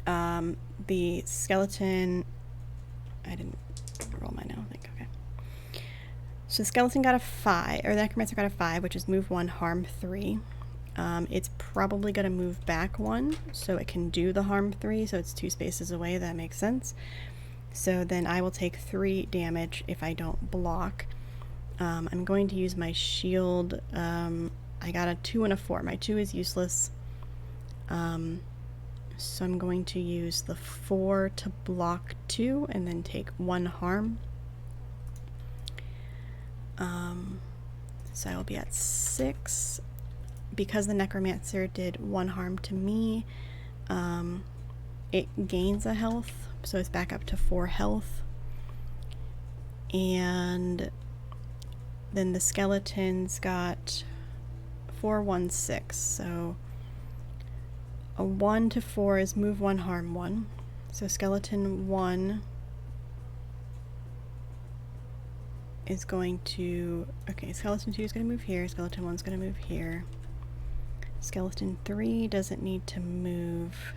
the skeleton... I didn't roll mine now, I think. Okay. So the skeleton got a 5, or the necromancer got a 5, which is move 1, harm 3. It's probably going to move back 1, so it can do the harm 3, so it's 2 spaces away. That makes sense. So then I will take 3 damage if I don't block. I'm going to use my shield. I got a 2 and a 4. My 2 is useless. So I'm going to use the 4 to block 2 and then take 1 harm. So I will be at 6. Because the Necromancer did 1 harm to me, it gains a health, so it's back up to 4 health. And then the skeletons got 4, 1, 6, so a 1 to 4 is move 1, harm 1. So skeleton 1 is going to, okay, skeleton 2 is going to move here, skeleton 1 is going to move here. Skeleton 3 doesn't need to move,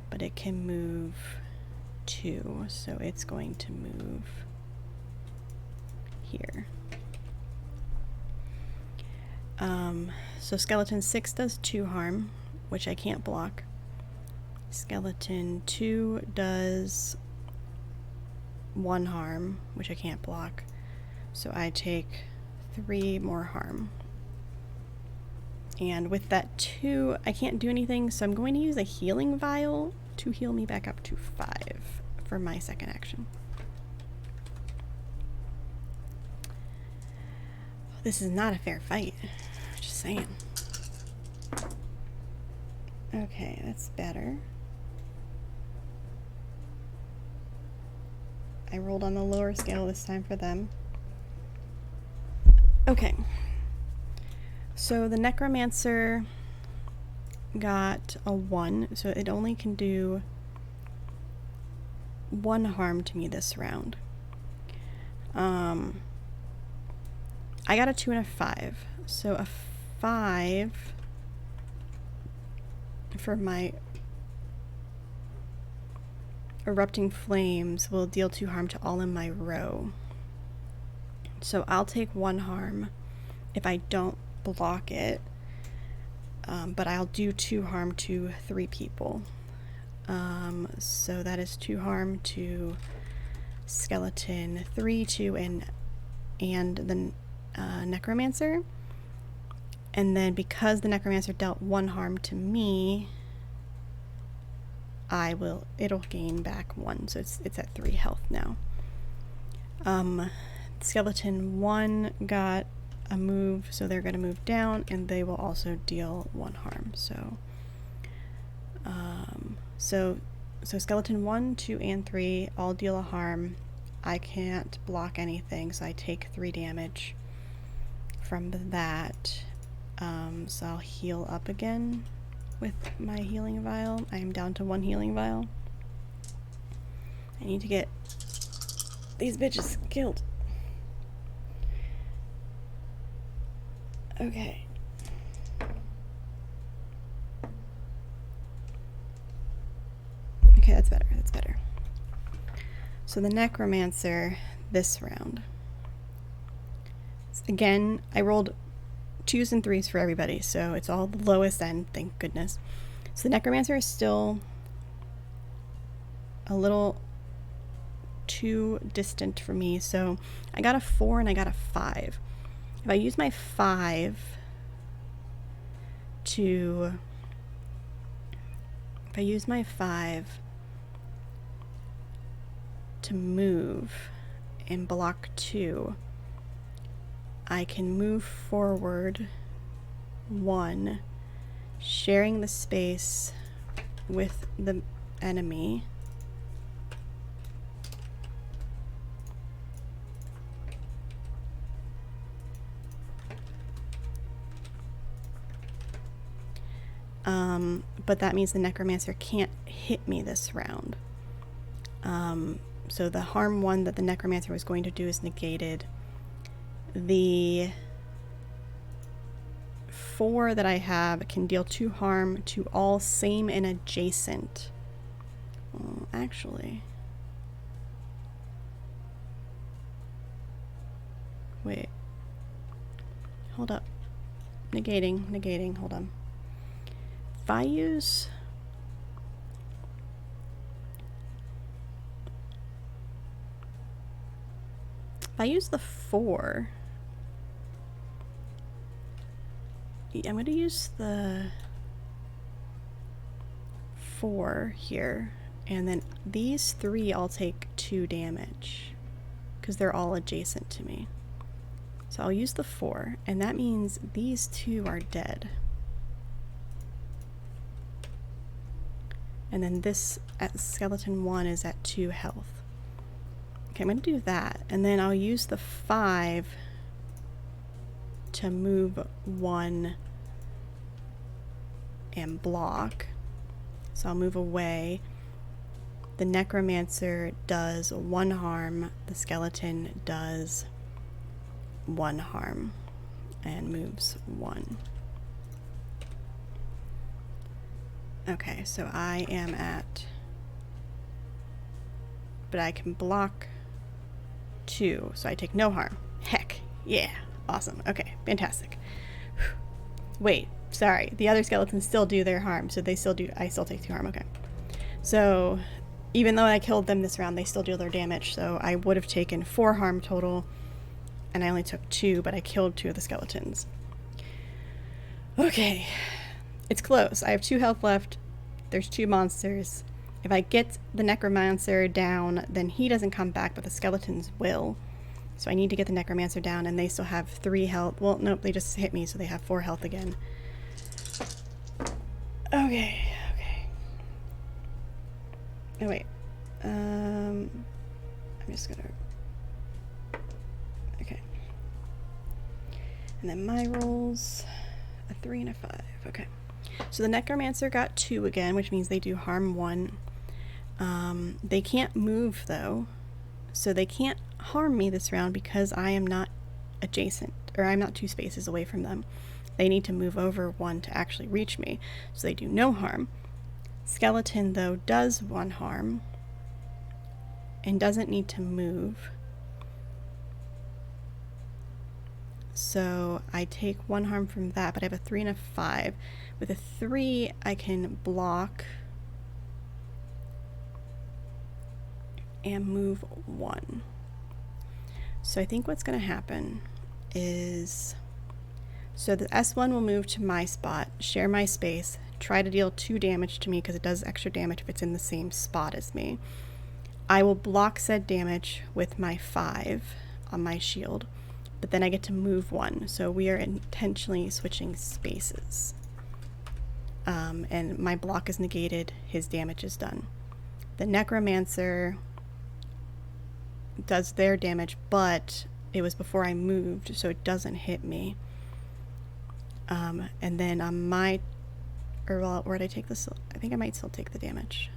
but it can move 2, so it's going to move here. So skeleton 6 does 2 harm, which I can't block. Skeleton 2 does 1 harm, which I can't block. So I take 3 more harm. And with that 2, I can't do anything, so I'm going to use a healing vial to heal me back up to 5 for my second action. This is not a fair fight. Just saying. Okay, that's better. I rolled on the lower scale this time for them. Okay. So the Necromancer got a 1, so it only can do 1 harm to me this round. I got a 2 and a 5, so a 5 for my erupting flames will deal 2 harm to all in my row. So I'll take 1 harm if I don't block it, but I'll do 2 harm to 3 people. So that is 2 harm to skeleton 3, 2, and the Necromancer. And then because the Necromancer dealt 1 harm to me, it'll gain back 1, so it's at 3 health now. Skeleton 1 got a move, so they're going to move down, and they will also deal 1 harm. So skeleton 1, 2, and 3 all deal a harm. I can't block anything, so I take 3 damage from that. So I'll heal up again with my healing vial. I am down to 1 healing vial. I need to get these bitches killed. Okay. Okay, that's better. That's better. So the Necromancer this round. Again, I rolled 2s and 3s for everybody, so it's all the lowest end, thank goodness. So the Necromancer is still a little too distant for me, so I got a 4 and I got a 5. If I use my 5 to move and block 2, I can move forward 1, sharing the space with the enemy. But that means the Necromancer can't hit me this round. So the harm 1 that the Necromancer was going to do is negated. The 4 that I have can deal 2 harm to all same and adjacent. Well, actually, wait, hold up, negating, hold on. If I use If I use the 4, I'm going to use the 4 here, and then these 3 all take 2 damage because they're all adjacent to me. So I'll use the 4, and that means these 2 are dead. And then this at skeleton 1 is at 2 health. Okay, I'm going to do that, and then I'll use the 5 to move 1 and block. So I'll move away. The necromancer does 1 harm, the skeleton does 1 harm and moves 1. Okay, so I am at, but I can block 2, so I take no harm. Heck, yeah, awesome. Okay, fantastic. Wait, sorry, the other skeletons still do their harm, so they still do, I still take 2 harm. Okay, so even though I killed them this round, they still deal their damage, so I would have taken 4 harm total, and I only took 2, but I killed 2 of the skeletons. Okay, it's close. I have 2 health left. There's 2 monsters. If I get the necromancer down, then he doesn't come back, but the skeletons will. So I need to get the necromancer down, and they still have 3 health. Well, nope, they just hit me, so they have 4 health again. Okay, okay. Oh, wait. I'm just gonna... Okay. And then my rolls, a 3 and a 5. Okay. So the necromancer got 2 again, which means they do harm 1. They can't move, though, so they can't harm me this round because I am not adjacent, or I'm not 2 spaces away from them. They need to move over 1 to actually reach me, so they do no harm. Skeleton, though, does 1 harm and doesn't need to move. So I take 1 harm from that, but I have a 3 and a 5. With a 3, I can block and move 1. So I think what's going to happen is, so the S1 will move to my spot, share my space, try to deal 2 damage to me because it does extra damage if it's in the same spot as me. I will block said damage with my 5 on my shield, but then I get to move 1. So we are intentionally switching spaces. And my block is negated, his damage is done. The necromancer does their damage, but it was before I moved, so it doesn't hit me. And then on my, or well, where did I take this? I think I might still take the damage,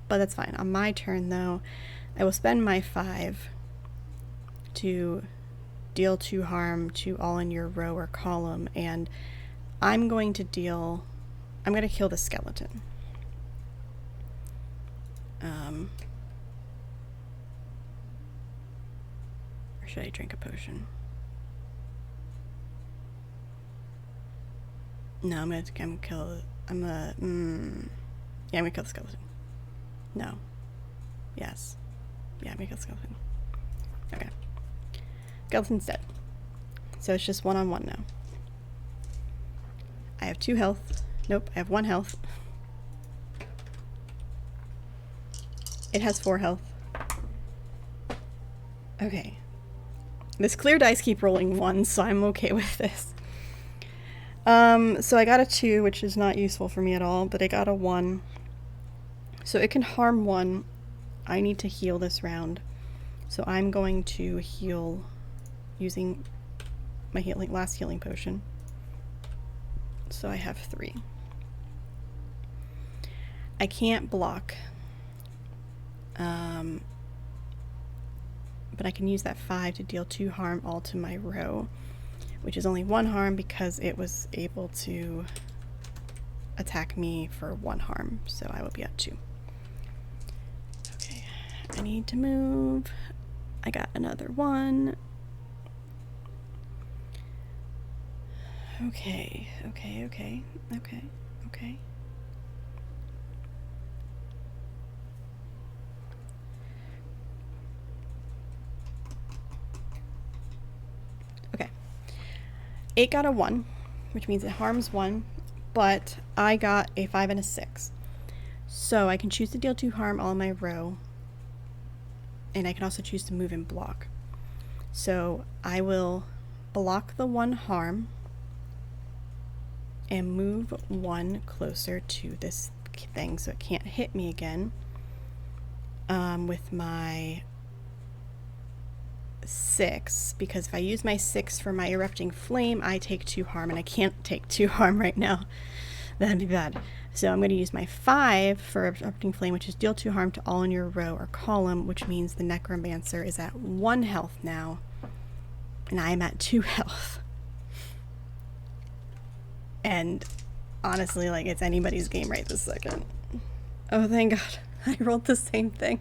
but that's fine. On my turn, though, I will spend my 5 to deal 2 harm to all in your row or column, and I'm going to kill the skeleton. Or should I drink a potion? No, I'm gonna kill the skeleton. No. Yes. Yeah, I'm gonna kill the skeleton. Okay. Skeleton's dead. So it's just 1-on-1 now. I have 2 health. Nope, I have 1 health. It has 4 health. Okay. This clear dice keep rolling 1, so I'm okay with this. So I got a 2, which is not useful for me at all, but I got a 1. So it can harm 1. I need to heal this round. So I'm going to heal using my last healing potion. So I have 3. I can't block. But I can use that 5 to deal 2 harm all to my row, which is only 1 harm because it was able to attack me for 1 harm, so I will be at 2. Okay, I need to move. I got another 1. Okay. 8 got a 1, which means it harms 1, but I got a 5 and a 6. So I can choose to deal 2 harm all in my row, and I can also choose to move and block. So I will block the 1 harm and move 1 closer to this thing so it can't hit me again with my 6, because if I use my 6 for my erupting flame, I take 2 harm, and I can't take 2 harm right now. That'd be bad. So I'm going to use my 5 for erupting flame, which is deal 2 harm to all in your row or column, which means the necromancer is at 1 health now, and I am at 2 health. And honestly, like, it's anybody's game right this second. Oh, thank God. I rolled the same thing.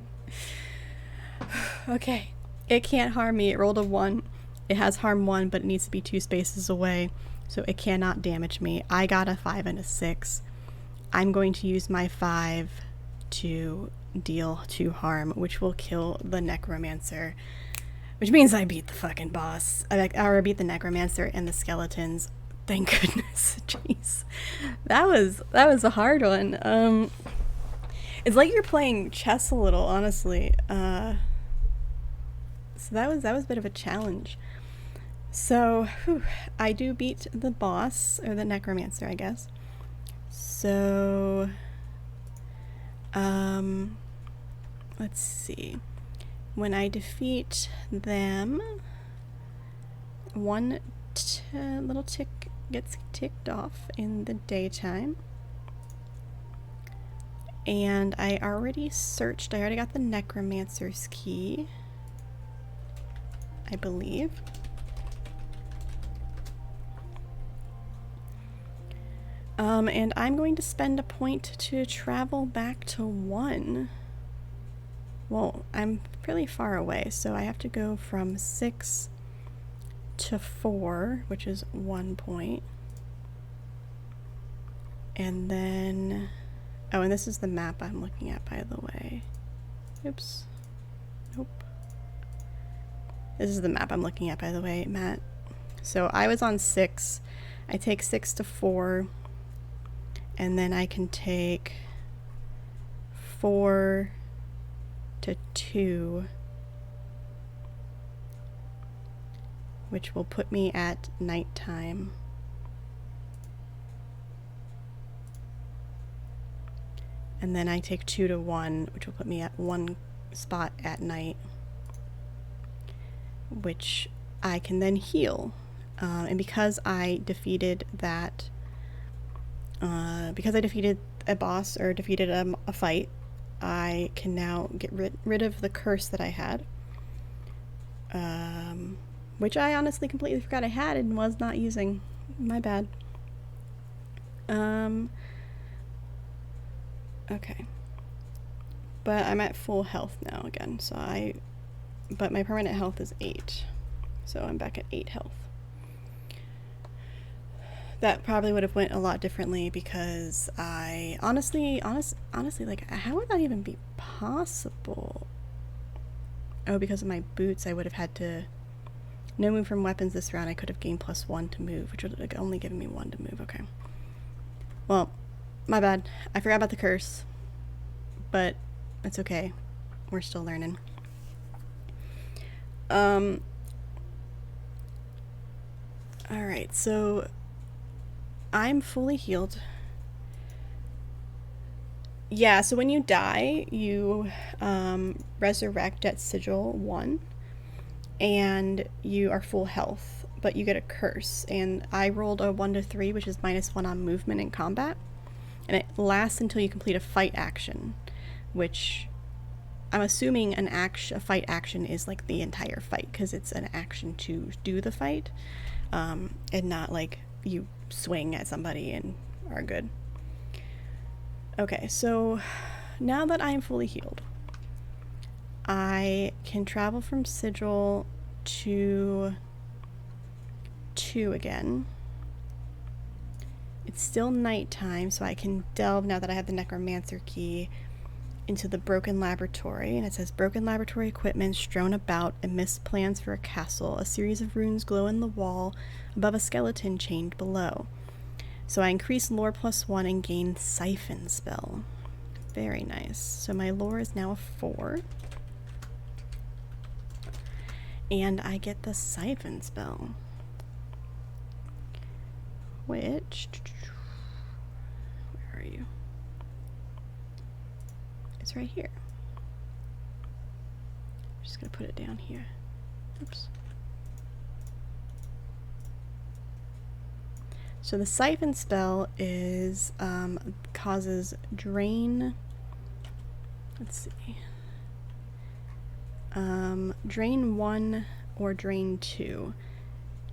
Okay. It can't harm me. It rolled a 1. It has harm 1, but it needs to be 2 spaces away, so it cannot damage me. I got a 5 and a 6. I'm going to use my 5 to deal 2 harm, which will kill the necromancer, which means I beat the fucking boss. I beat the necromancer and the skeletons. Thank goodness. Jeez. That was a hard one. It's like you're playing chess a little, honestly. So that was a bit of a challenge. So I do beat the boss, or the necromancer, I guess. So let's see. When I defeat them, 1 little tick gets ticked off in the daytime. And I already got the necromancer's key, I believe. And I'm going to spend a point to travel back to 1. Well, I'm pretty far away, so I have to go from 6 to 4, which is 1 point. And then, oh, and this is the map I'm looking at, by the way. Oops. Nope. This is the map I'm looking at, by the way, Matt. So I was on 6. I take 6 to 4, and then I can take 4 to 2, which will put me at nighttime. And then I take 2 to 1, which will put me at 1 spot at night, which I can then heal. And because I defeated that, because I defeated a boss, or defeated a fight, I can now get rid of the curse that I had, which I honestly completely forgot I had and was not using. My bad. Okay. But I'm at full health now again, but my permanent health is 8. So I'm back at 8 health. That probably would have went a lot differently, because I honestly, like, how would that even be possible? Oh, because of my boots, I would have had to no move from weapons this round. I could have gained +1 to move, which would have only given me 1 to move. Okay. Well, my bad. I forgot about the curse, but it's okay. We're still learning. Alright, so I'm fully healed. Yeah, so when you die, you resurrect at Sigil 1, and you are full health, but you get a curse. And I rolled a 1 to 3, which is -1 on movement and combat, and it lasts until you complete a fight action, which I'm assuming a fight action is like the entire fight, because it's an action to do the fight, and not like you swing at somebody and are good. Okay, so now that I am fully healed, I can travel from Sigil to 2 again. It's still nighttime, so I can delve, now that I have the necromancer key, into the broken laboratory, and it says broken laboratory equipment strewn about amidst plans for a castle. A series of runes glow in the wall above a skeleton chained below. So I increase lore +1 and gain siphon spell. Very nice. So my lore is now a 4. And I get the siphon spell. Which... where are you? It's right here. I'm just gonna put it down here. Oops. So the siphon spell is causes drain. Let's see. Drain 1 or drain 2.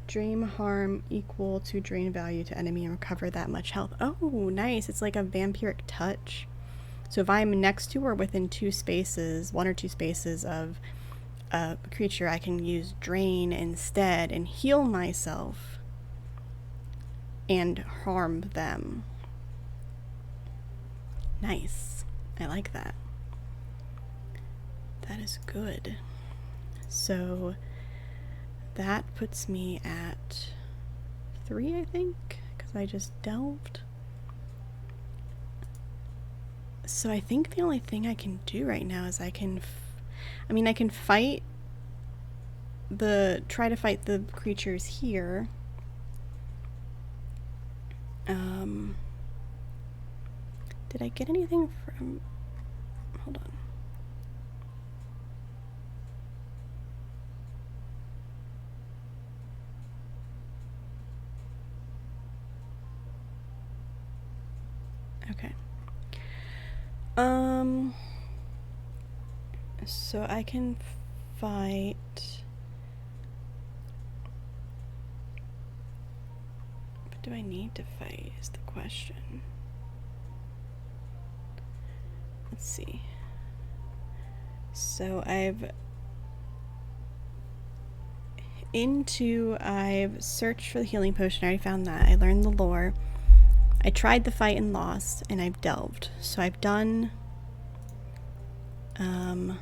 Drain harm equal to drain value to enemy and recover that much health. Oh, nice. It's like a vampiric touch. So if I'm next to or within 2 spaces, 1 or 2 spaces of a creature, I can use drain instead and heal myself and harm them. Nice. I like that. That is good. So that puts me at 3, I think, because I just delved. So I think the only thing I can do right now is I can fight try to fight the creatures here. Did I get anything from... hold on. Okay. So I can fight... but do I need to fight is the question. Let's see. So I've searched for the healing potion. I already found that. I learned the lore. I tried the fight and lost, and I've delved. So I've done 3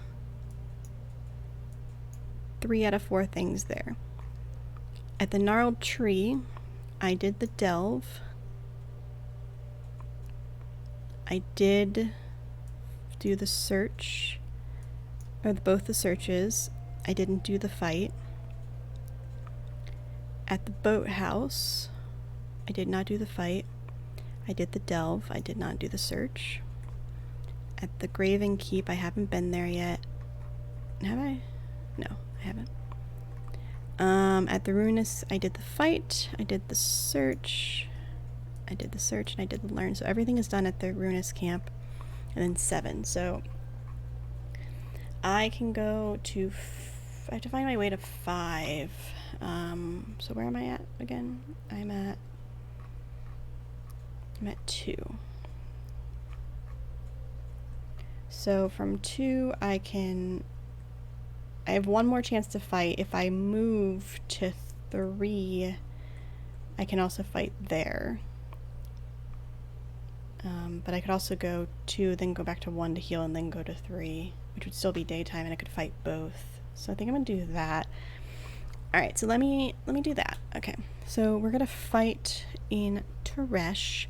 out of 4 things there. At the gnarled tree, I did the delve. I did do the search, or both the searches. I didn't do the fight. At the boathouse, I did not do the fight. I did the delve. I did not do the search. At the Graven Keep, I haven't been there yet. Have I? No, I haven't. At the Ruinous, I did the fight. I did the search. I did the search, and I did the learn. So everything is done at the Ruinous camp. And then 7. So I can go to... I have to find my way to 5. So where am I at again? I'm at 2. So from 2, I have 1 more chance to fight. If I move to 3, I can also fight there. But I could also go 2, then go back to 1 to heal, and then go to 3, which would still be daytime, and I could fight both. So I think I'm gonna do that. Alright, so let me do that. Okay, so we're gonna fight in Teresh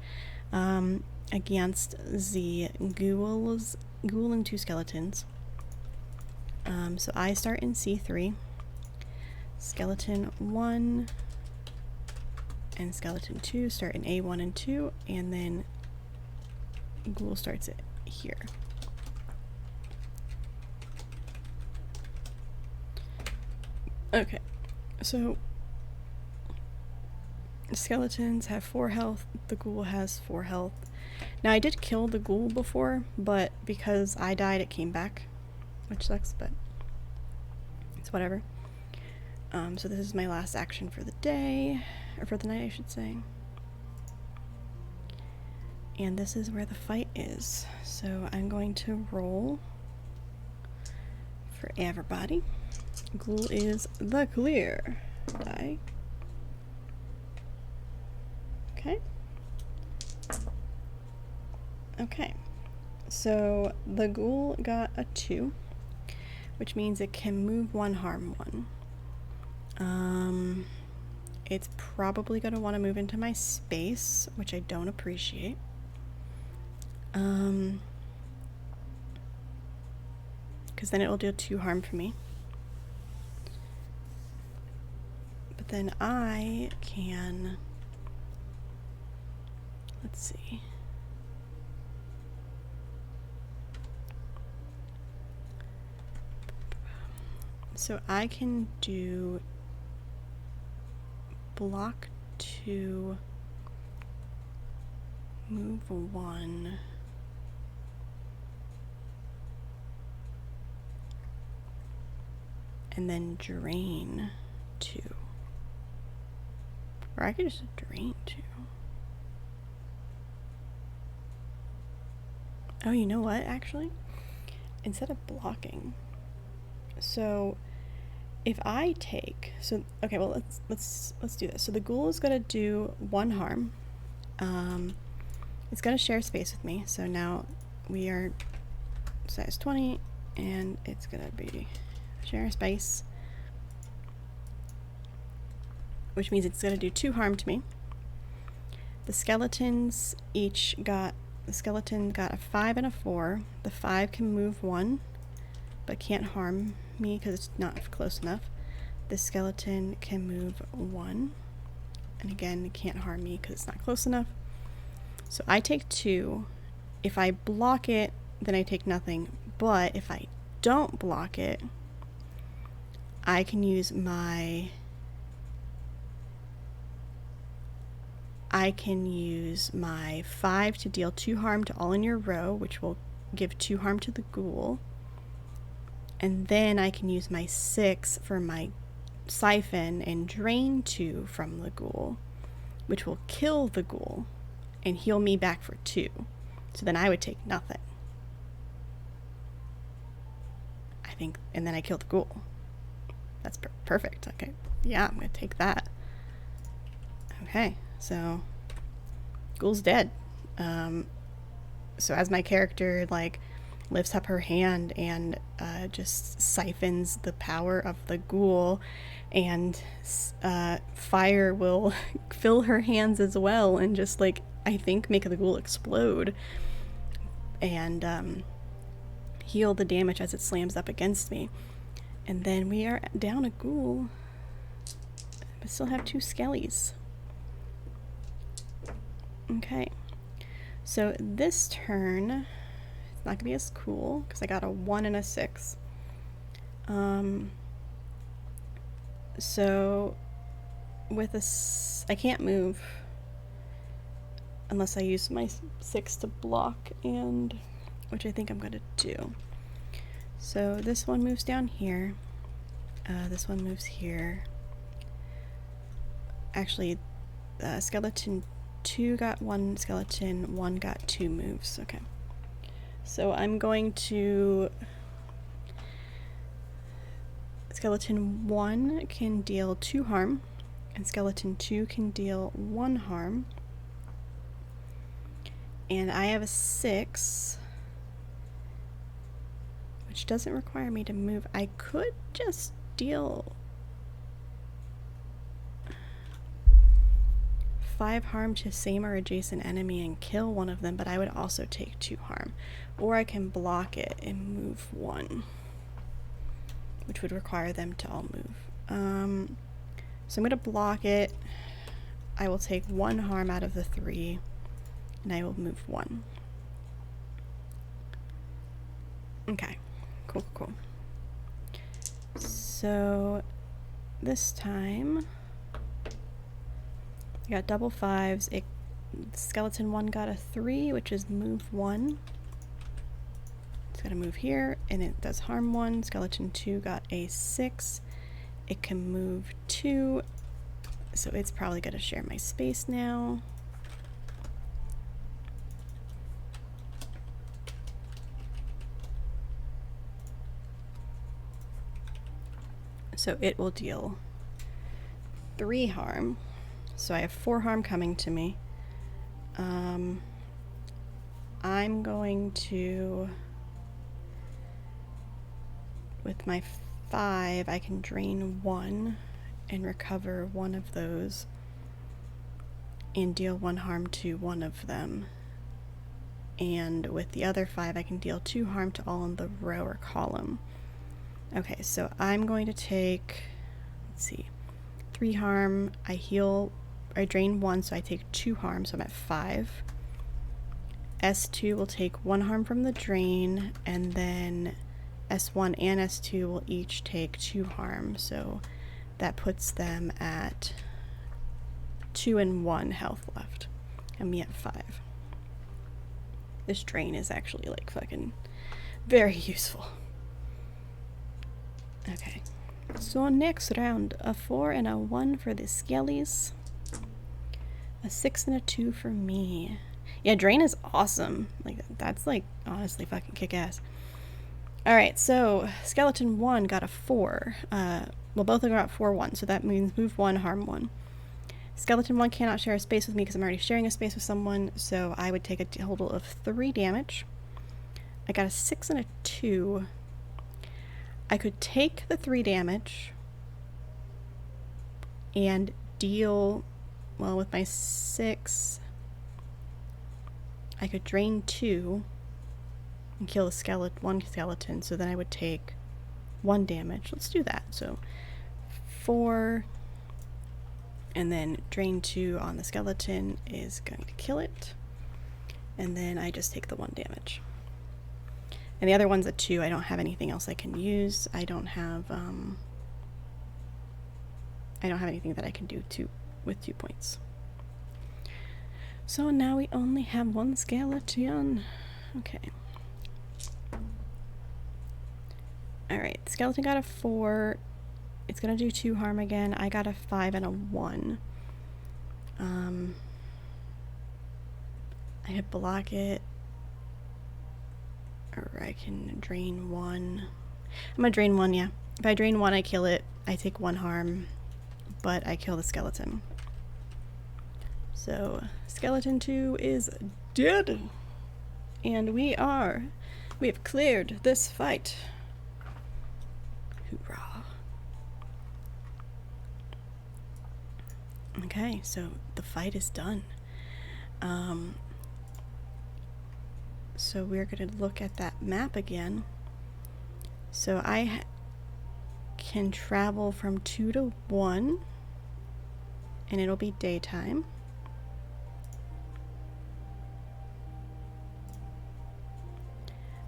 against the ghoul and 2 skeletons. So I start in C3. Skeleton 1 and skeleton 2 start in A1 and 2, and then ghoul starts it here. Okay, so skeletons have 4 health, the ghoul has 4 health. Now I did kill the ghoul before, but because I died it came back, which sucks, but it's whatever. So this is my last action for the day, or for the night I should say. And this is where the fight is. So I'm going to roll for everybody. Ghoul is the clear die. Okay. Okay. So the ghoul got a 2, which means it can move 1, harm 1. It's probably going to want to move into my space, which I don't appreciate. Because then it will do 2 harm for me. But then I can, let's see. So I can do block 2, move 1, and then drain 2. Or I could just drain 2. Oh, you know what, actually? Instead of blocking, so if I take, so okay, well let's do this. So the ghoul is gonna do 1 harm. It's gonna share space with me. So now we are size 20, and it's gonna be share space, which means it's gonna do 2 harm to me. The skeletons each got, the skeleton got a 5 and a 4. The 5 can move 1, but can't harm me because it's not close enough. The skeleton can move 1, and again, it can't harm me because it's not close enough. So I take 2. If I block it, then I take nothing. But if I don't block it, I can use my 5 to deal 2 harm to all in your row, which will give 2 harm to the ghoul. And then I can use my 6 for my siphon and drain 2 from the ghoul, which will kill the ghoul and heal me back for 2. So then I would take nothing. I think, and then I kill the ghoul. That's perfect. Okay, yeah, I'm gonna take that. Okay, so ghoul's dead. So as my character like lifts up her hand and just siphons the power of the ghoul, and fire will fill her hands as well, and just like, I think, make the ghoul explode and heal the damage as it slams up against me. And then we are down a ghoul, but still have 2 skellies. Okay, so this turn it's not gonna be as cool because I got a 1 and a 6. So with I can't move unless I use my 6 to block, and which I think I'm gonna do. So this one moves down here. This one moves here. Actually, skeleton 2 got 1 skeleton, 1 got 2 moves. Okay. So I'm going to... Skeleton 1 can deal 2 harm, and skeleton 2 can deal 1 harm. And I have a 6, which doesn't require me to move. I could just deal 5 harm to same or adjacent enemy and kill one of them, but I would also take 2 harm. Or I can block it and move 1, which would require them to all move. So I'm going to block it. I will take 1 harm out of the 3, and I will move 1. Okay, cool. So this time I got double 5s. Skeleton 1 got a 3, which is move 1. It's gonna move here, and it does harm 1. Skeleton 2 got a 6. It can move 2, so it's probably gonna share my space now. So it will deal 3 harm. So I have 4 harm coming to me. I'm going to, with my 5, I can drain 1 and recover 1 of those and deal 1 harm to 1 of them. And with the other 5, I can deal 2 harm to all in the row or column. Okay, so I'm going to take, let's see, 3 harm, I drain 1, so I take 2 harm, so I'm at 5. S2 will take 1 harm from the drain, and then S1 and S2 will each take 2 harm, so that puts them at 2 and 1 health left, and me at 5. This drain is actually like fucking very useful. Okay, so next round, a 4 and a 1 for the skellies, a 6 and a 2 for me. Yeah, drain is awesome. Like, that's like honestly fucking kick-ass. Alright, so skeleton 1 got a 4. Well, both of them got 4-1, so that means move 1, harm 1. Skeleton 1 cannot share a space with me because I'm already sharing a space with someone, so I would take a total of 3 damage. I got a 6 and a 2. I could take the 3 damage and deal, well, with my 6, I could drain 2 and kill the one skeleton, so then I would take 1 damage. Let's do that. So 4, and then drain 2 on the skeleton is going to kill it, and then I just take the 1 damage. And the other one's a 2. I don't have anything else I can use. I don't have anything that I can do with 2 points. So now we only have 1 skeleton. Okay. Alright, the skeleton got a 4. It's gonna do 2 harm again. I got a 5 and a 1. I could block it, or I can drain 1. I'm gonna drain 1, yeah. If I drain 1, I kill it. I take 1 harm, but I kill the skeleton. So skeleton 2 is dead, and we have cleared this fight. Hoorah. Okay, so the fight is done. So we're going to look at that map again. So I can travel from 2 to 1, and it'll be daytime.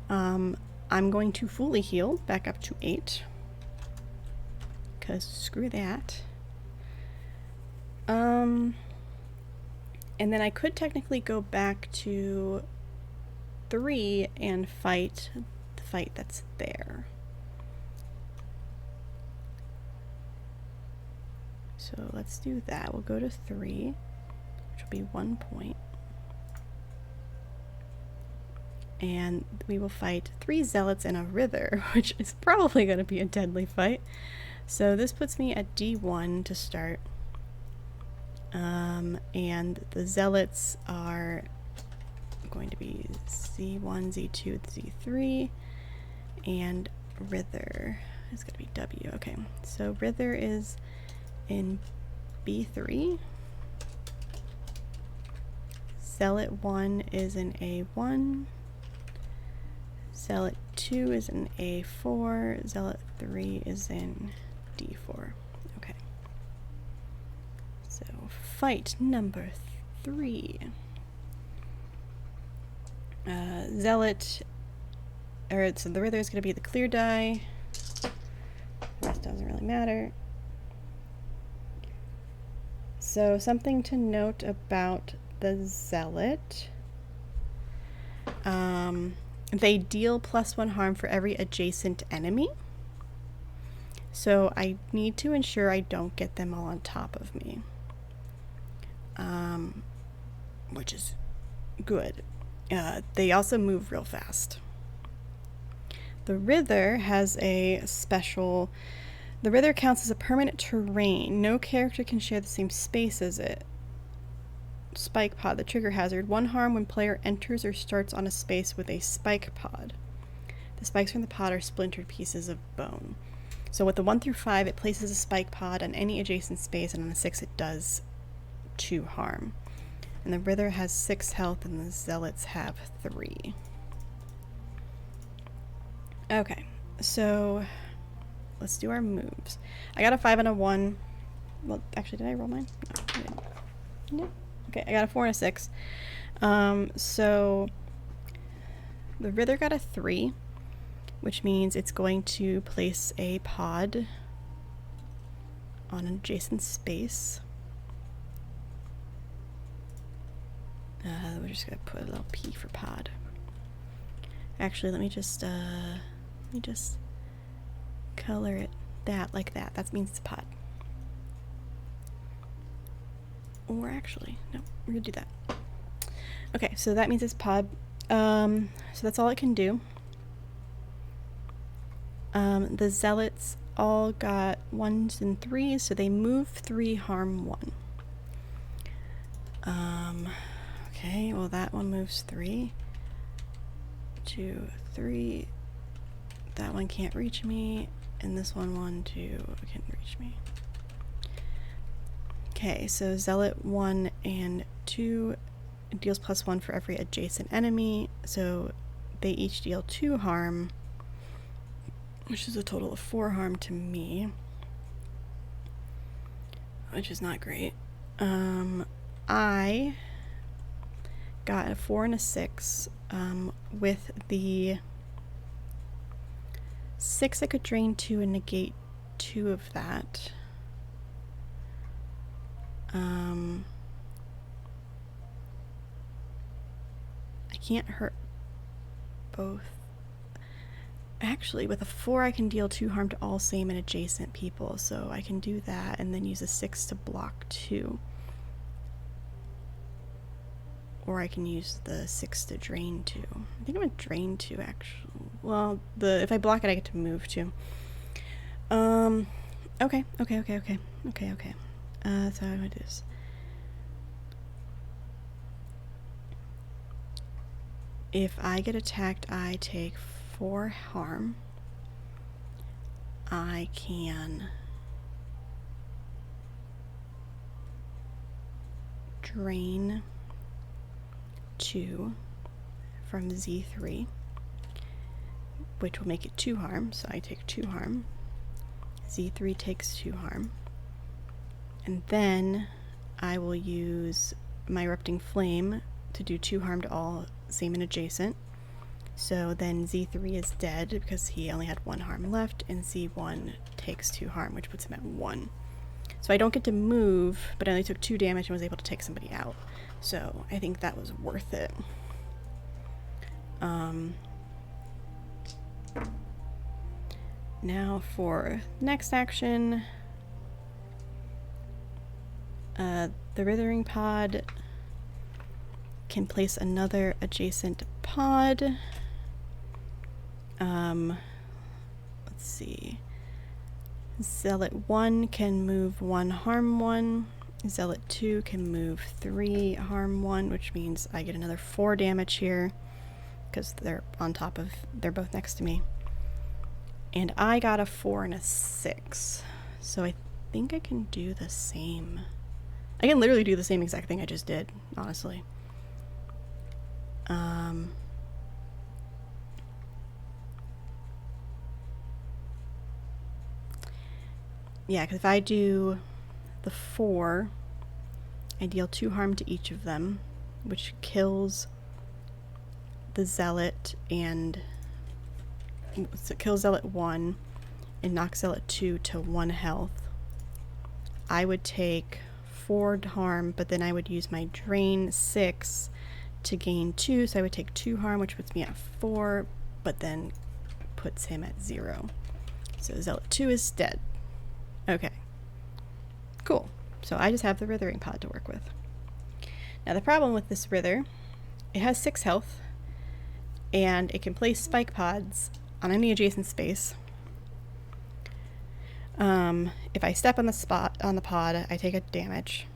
I'm going to fully heal back up to 8, because screw that. And then I could technically go back to 3 and fight the fight that's there. So let's do that. We'll go to 3, which will be 1 point. And we will fight 3 zealots and a rither, which is probably going to be a deadly fight. So this puts me at D1 to start. And the zealots are going to be Z1, Z2, Z3, and rither is going to be W. Okay, so rither is in B3. Zealot 1 is in A1. Zealot 2 is in A4. Zealot 3 is in D4. Okay. So, fight number 3. Zealot, so the rither is going to be the clear die. The rest doesn't really matter. So, something to note about the zealot. They deal +1 harm for every adjacent enemy. So I need to ensure I don't get them all on top of me. Which is good. They also move real fast. The rither has a special... The rither counts as a permanent terrain. No character can share the same space as it. spike pod, the trigger hazard. 1 harm when player enters or starts on a space with a spike pod. The spikes from the pod are splintered pieces of bone. So with the 1 through 5, it places a spike pod on any adjacent space, and on the 6 it does 2 harm. And the Wither has 6 health, and the Zealots have 3. Okay, so let's do our moves. I got a 5 and a 1. Well, actually, did I roll mine? No, I didn't. No. Okay, I got a 4 and a 6. So the Wither got a 3, which means it's going to place a pod on an adjacent space. We're just gonna put a little P for pod. Actually, let me just color it that like that. That means it's a pod. Or actually, no, we're gonna do that. Okay, so that means it's pod. So that's all it can do. The Zealots all got 1s and 3s, so they move 3, harm 1. Okay, well that one moves 3. 2, 3. That one can't reach me, and this one, 1, 2, can reach me. Okay, so Zealot 1 and 2 deals +1 for every adjacent enemy, so they each deal 2 harm, which is a total of 4 harm to me, which is not great. I got a 4 and a 6. With the 6, I could drain 2 and negate 2 of that. I can't hurt both. Actually, with a 4, I can deal 2 harm to all same and adjacent people, so I can do that and then use a 6 to block 2. Or I can use the 6 to drain 2. I think I'm gonna drain 2 actually. Well, if I block it, I get to move 2. Okay. So how do I do this? If I get attacked, I take 4 harm. I can drain 2 from Z3, which will make it 2 harm, so I take 2 harm. Z3 takes 2 harm. And then I will use my Erupting Flame to do 2 harm to all same and adjacent. So then Z3 is dead because he only had 1 harm left, and Z1 takes 2 harm, which puts him at 1. So I don't get to move, but I only took 2 damage and was able to take somebody out. So I think that was worth it. Now for next action. The Withering Pod can place another adjacent pod. Let's see. Zealot 1 can move 1, harm 1. Zealot 2 can move 3, harm 1, which means I get another 4 damage here because they're both next to me. And I got a 4 and a 6. So I think I can do the same. I can literally do the same exact thing I just did, honestly. Yeah, because if I do the 4, I deal 2 harm to each of them, which kills the Zealot and kills Zealot 1 and knocks Zealot 2 to 1 health. I would take 4 harm, but then I would use my Drain 6 to gain 2, so I would take 2 harm, which puts me at 4, but then puts him at 0. So Zealot 2 is dead. Okay. Cool. So I just have the Withering Pod to work with. Now the problem with this Wither, it has 6 health, and it can place spike pods on any adjacent space. If I step on the pod, I take a damage.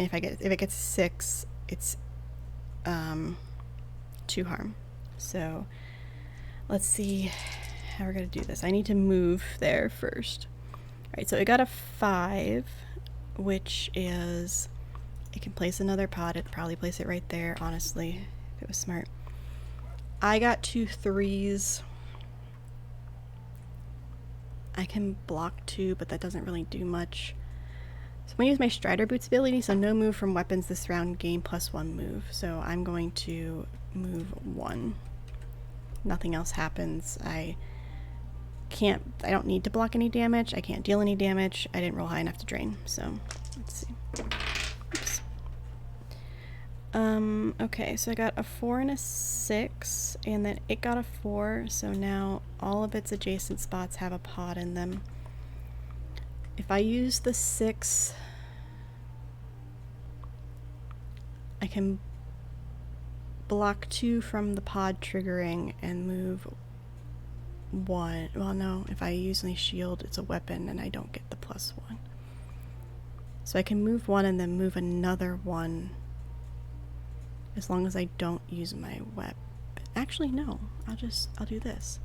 And if it gets 6, it's 2 harm. So let's see how we're gonna do this. I need to move there first. All right, so it got a 5, which is, it can place another pod. It'd probably place it right there, honestly, if it was smart. I got 2 3s. I can block 2, but that doesn't really do much. So I'm going to use my Strider Boots ability, so no move from weapons this round, gain +1 move. So I'm going to move 1. Nothing else happens. I don't need to block any damage. I can't deal any damage. I didn't roll high enough to drain. So let's see. Oops. Okay, so I got a 4 and a 6, and then it got a 4, so now all of its adjacent spots have a pod in them. If I use the 6, I can block 2 from the pod triggering and move 1. Well, no, if I use my shield, it's a weapon and I don't get the +1. So I can move 1 and then move another 1 as long as I don't use my weapon. Actually, no, I'll do this.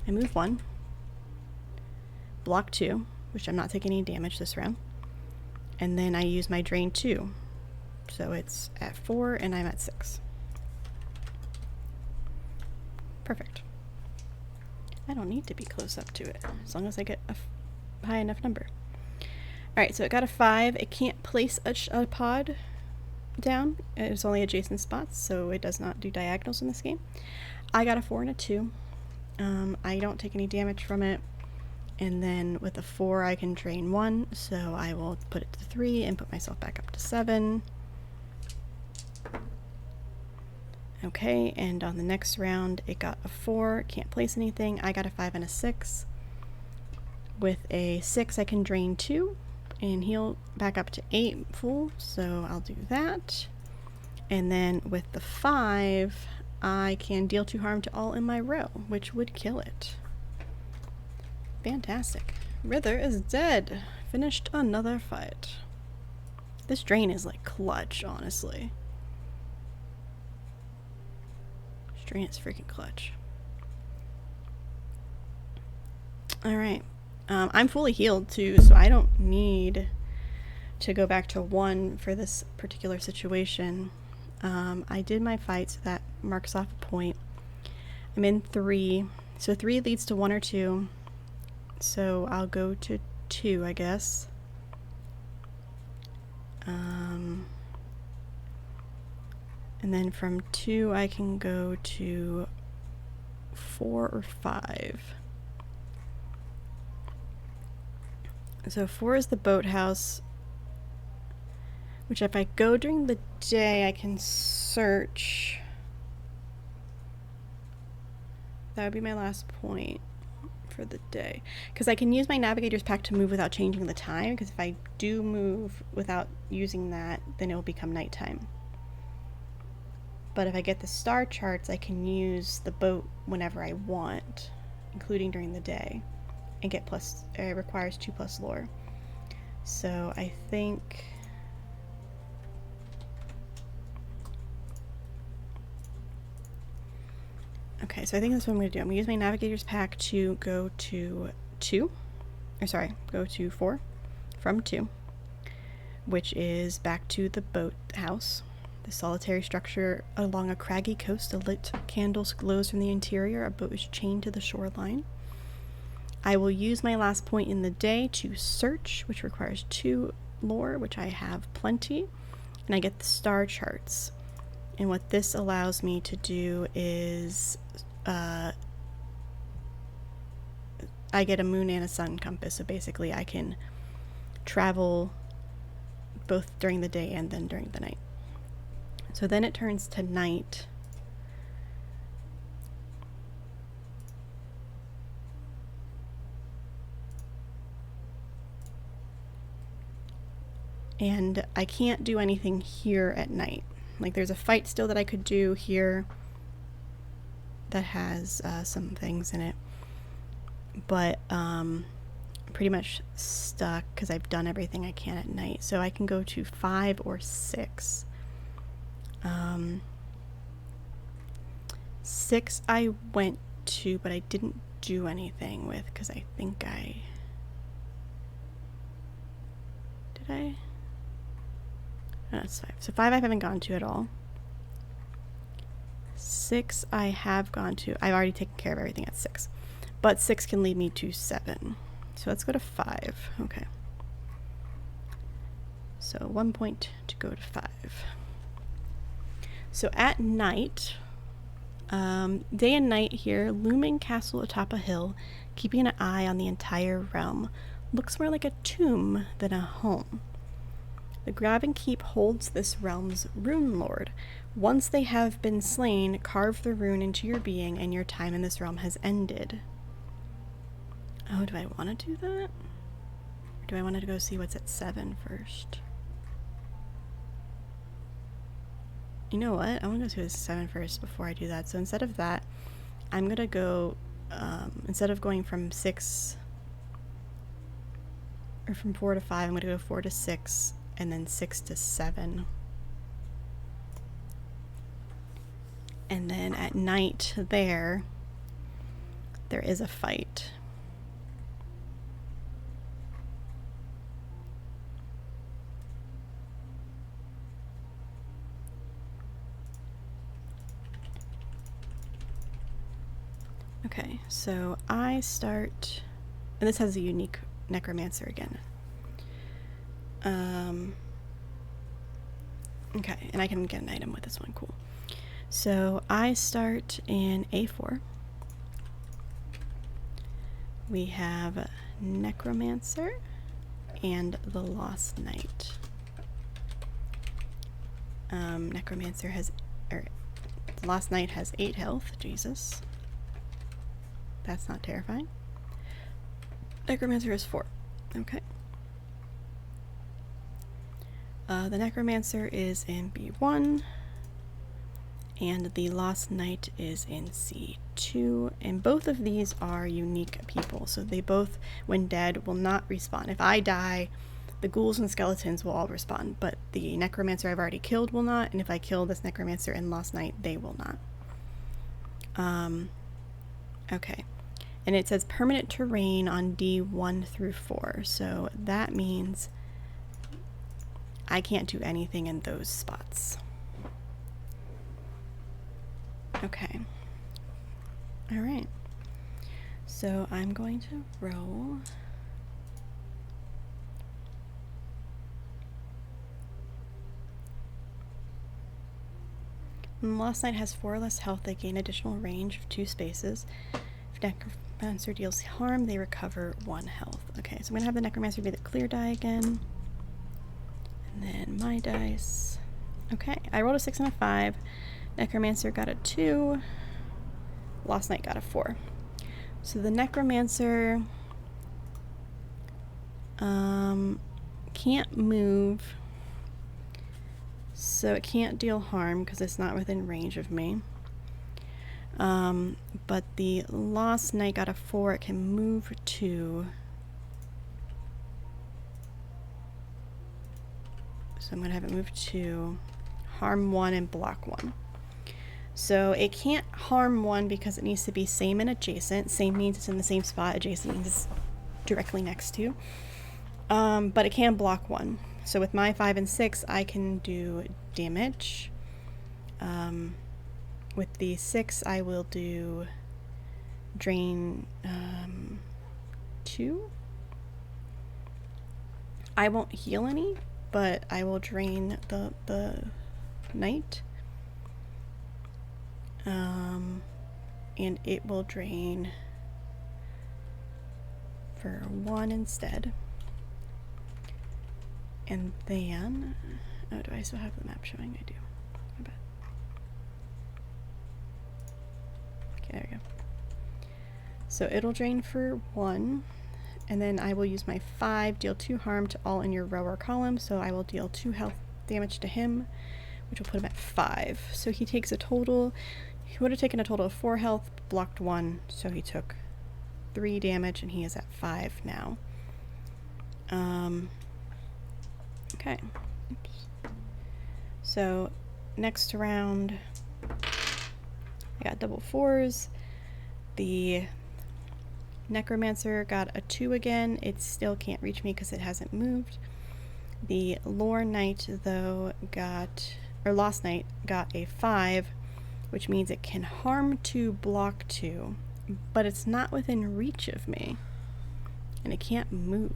I move 1, block 2, which I'm not taking any damage this round, and then I use my drain 2. So it's at 4 and I'm at 6. Perfect. I don't need to be close up to it, as long as I get a high enough number. Alright, so it got a 5. It can't place a pod down. It's only adjacent spots, so it does not do diagonals in this game. I got a 4 and a 2. I don't take any damage from it. And then with a 4, I can drain 1, so I will put it to 3 and put myself back up to 7. Okay, and on the next round, it got a 4, can't place anything. I got a 5 and a 6. With a 6, I can drain 2 and heal back up to 8 full, so I'll do that. And then with the 5, I can deal 2 harm to all in my row, which would kill it. Fantastic. Rither is dead. Finished another fight. This drain is like clutch, honestly. This drain is freaking clutch. Alright. I'm fully healed too, so I don't need to go back to 1 for this particular situation. I did my fight, so that marks off a point. I'm in 3, so 3 leads to 1 or 2, so I'll go to 2, I guess. And then from 2 I can go to 4 or 5. So 4 is the boathouse, which if I go during the day, I can search. That would be my last point for the day. Because I can use my navigator's pack to move without changing the time, because if I do move without using that, then it will become nighttime. But if I get the star charts, I can use the boat whenever I want, including during the day. And get plus, it requires 2+ lore. So I think okay, so I think that's what I'm going to do. I'm going to use my navigator's pack to go to 2, or sorry, go to 4 from 2, which is back to the boat house. The solitary structure along a craggy coast, a lit candles glows from the interior. A boat is chained to the shoreline. I will use my last point in the day to search, which requires 2 lore, which I have plenty, and I get the star charts. And what this allows me to do is I get a moon and a sun compass, so basically I can travel both during the day and then during the night. So then it turns to night. And I can't do anything here at night. Like, there's a fight still that I could do here that has some things in it. But pretty much stuck because I've done everything I can at night. So I can go to 5 or 6. 6 I went to, but I didn't do anything with because I think did I? No, that's 5. So 5 I haven't gone to at all. 6 I have gone to. I've already taken care of everything at 6. But 6 can lead me to 7. So let's go to 5. Okay. So 1 point to go to 5. So at night, day and night here, looming castle atop a hill, keeping an eye on the entire realm. Looks more like a tomb than a home. The Graven Keep holds this realm's rune lord. Once they have been slain, carve the rune into your being and your time in this realm has ended. Oh, do I want to do that? Or do I want to go see what's at 7 first? You know what? I want to go see what's 7 first before I do that. So instead of that, I'm going to go, instead of going from 6, or from 4 to 5, I'm going to go 4 to 6, and then 6 to 7. And then at night there is a fight. Okay, so I start, and this has a unique necromancer again. Okay, and I can get an item with this one, cool. So I start in A4. We have Necromancer and the Lost Knight. Necromancer has, Lost Knight has 8 health, Jesus. That's not terrifying. Necromancer is 4. Okay. The Necromancer is in B1, and the Lost Knight is in C2, and both of these are unique people, so they both, when dead, will not respawn. If I die, the ghouls and skeletons will all respawn, but the Necromancer I've already killed will not, and if I kill this Necromancer and Lost Knight, they will not. Okay. And it says permanent terrain on D1 through 4, so that means I can't do anything in those spots. Okay. All right. So I'm going to roll. Lost Knight has 4 less health. They gain additional range of 2 spaces. If Necromancer deals harm, they recover 1 health. Okay, so I'm going to have the Necromancer be the clear die again. And then my dice. Okay, I rolled a 6 and a 5. Necromancer got a 2. Lost Knight got a 4. So the Necromancer can't move. So it can't deal harm because it's not within range of me. But the Lost Knight got a 4. It can move 2. So I'm going to have it move 2, harm 1, and block 1. So it can't harm 1 because it needs to be same and adjacent. Same means it's in the same spot. Adjacent means it's directly next to. But it can block 1. So with my 5 and 6, I can do damage. With the 6, I will do drain 2. I won't heal any, but I will drain the knight. And it will drain for 1 instead. And then, oh, do I still have the map showing? I do. I bet. Okay, there we go. So it'll drain for 1, and then I will use my 5, deal 2 harm to all in your row or column, so I will deal 2 health damage to him, which will put him at 5. So he takes a total, he would have taken a total of 4 health, blocked 1, so he took 3 damage, and he is at 5 now. Okay. Oops. So next round, I got double 4s. The Necromancer got a 2 again. It still can't reach me because it hasn't moved. The Lore Knight, though, Lost Knight got a 5, which means it can harm 2, block 2, but it's not within reach of me, and it can't move.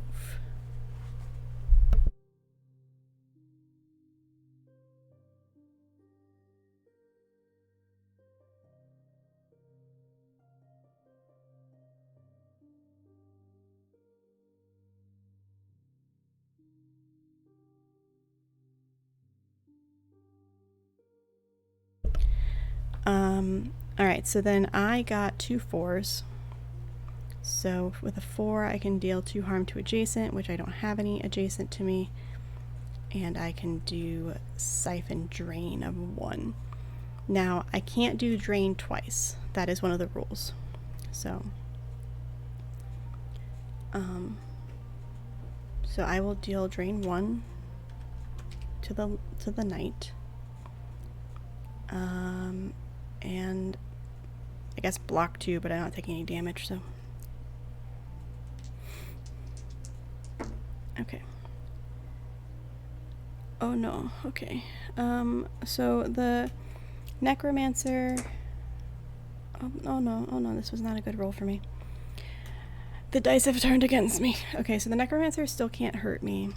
Alright, so then I got 2 4s. So with a 4, I can deal 2 harm to adjacent, which I don't have any adjacent to me. And I can do Siphon Drain of 1. Now, I can't do Drain twice. That is one of the rules. So I will deal Drain 1 to the Knight. And I guess block 2, but I'm not taking any damage, so. Okay. Oh no, okay. So the Necromancer. Oh no, this was not a good roll for me. The dice have turned against me. Okay, so the Necromancer still can't hurt me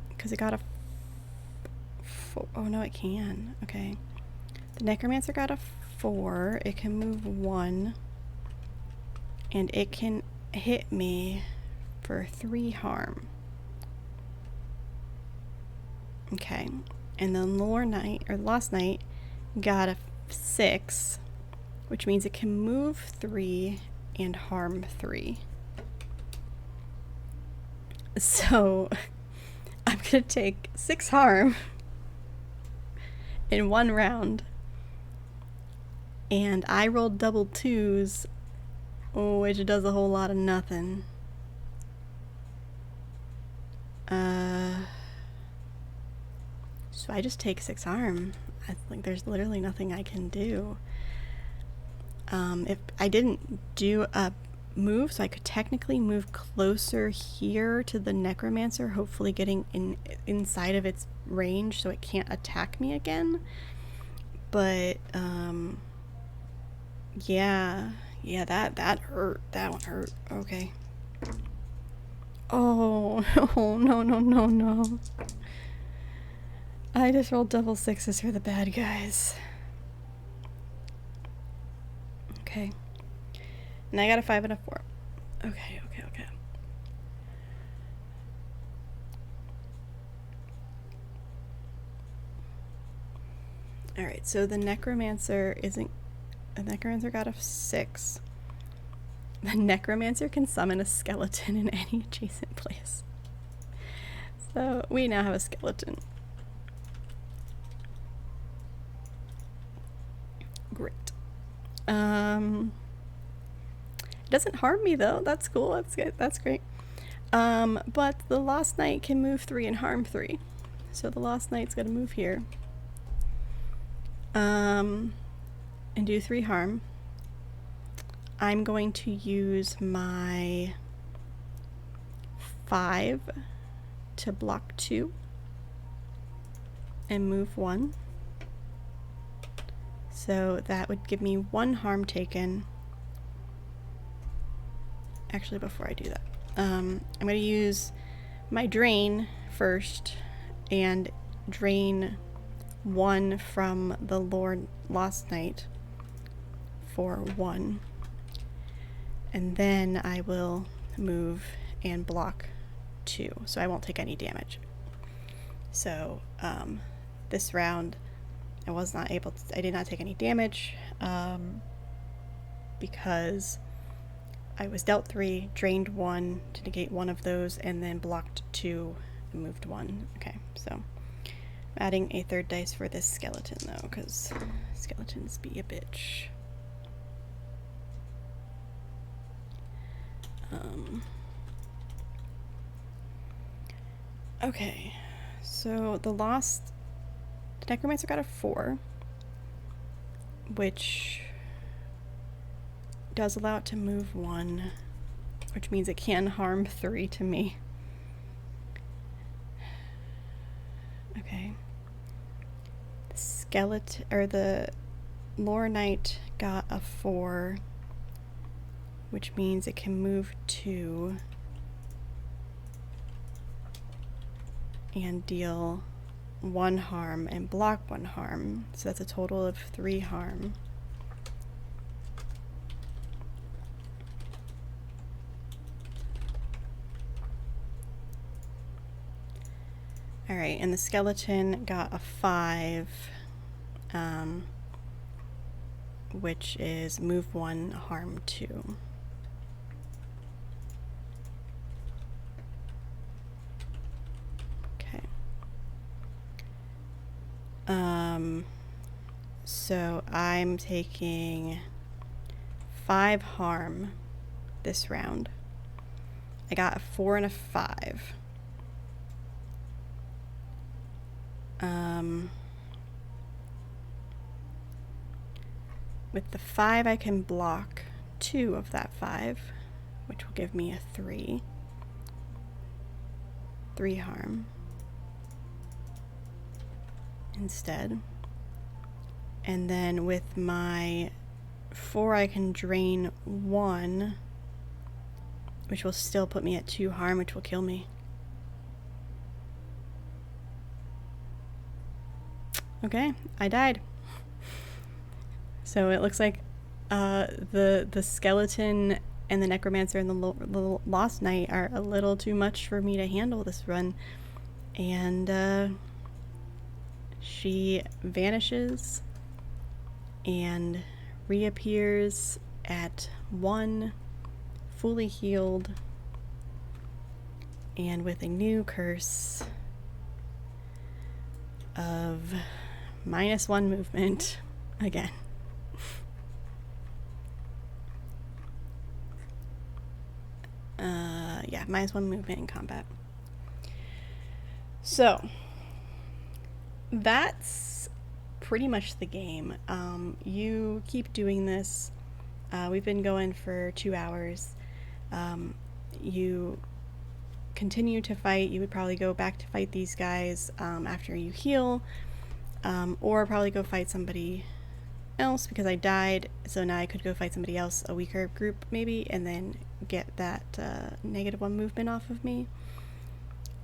because it got a. Oh no, it can. Okay. The Necromancer got a 4. It can move 1. And it can hit me for 3 harm. Okay. And then Lost Knight got a 6, which means it can move 3 and harm 3. So I'm gonna take 6 harm in 1 round. And I rolled double 2s, which does a whole lot of nothing. So I just take 6 harm. I think there's literally nothing I can do. If I didn't do a move, so I could technically move closer here to the Necromancer, hopefully getting inside of its range so it can't attack me again. But yeah, that hurt. That one hurt. Okay. Oh no. I just rolled double 6s for the bad guys. Okay. And I got a 5 and a 4. Okay. Alright, so the Necromancer got a 6. The Necromancer can summon a skeleton in any adjacent place. So we now have a skeleton. Great. It doesn't harm me though. That's cool. That's good. That's great. But the Lost Knight can move 3 and harm 3. So the Lost Knight's gonna move here. And do 3 harm. I'm going to use my 5 to block 2 and move 1. So that would give me 1 harm taken. Actually, before I do that, I'm going to use my drain first and drain 1 from the Lost Knight for 1. And then I will move and block 2, so I won't take any damage. So this round I did not take any damage because I was dealt 3, drained 1 to negate 1 of those, and then blocked 2 and moved 1. Okay, so I'm adding a 3rd dice for this skeleton though, because skeletons be a bitch. Okay, so the necromancer got a 4, which does allow it to move 1, which means it can harm 3 to me. Okay. The skeleton, or the lore knight got a 4, which means it can move 2 and deal 1 harm and block 1 harm. So that's a total of 3 harm. Alright, and the skeleton got a 5, which is move 1, harm 2. Okay. So I'm taking 5 harm this round. I got a 4 and a 5. With the 5, I can block 2 of that 5, which will give me a 3 harm instead. And then with my 4, I can drain 1, which will still put me at 2 harm, which will kill me. Okay, I died. So it looks like the skeleton and the necromancer and the lost knight are a little too much for me to handle this run. And she vanishes and reappears at 1, fully healed, and with a new curse of -1 movement again. Yeah, -1 movement in combat. So that's pretty much the game. You keep doing this. We've been going for 2 hours. You continue to fight. You would probably go back to fight these guys after you heal, or probably go fight somebody else, because I died, so now I could go fight somebody else, a weaker group maybe, and then get that -1 movement off of me,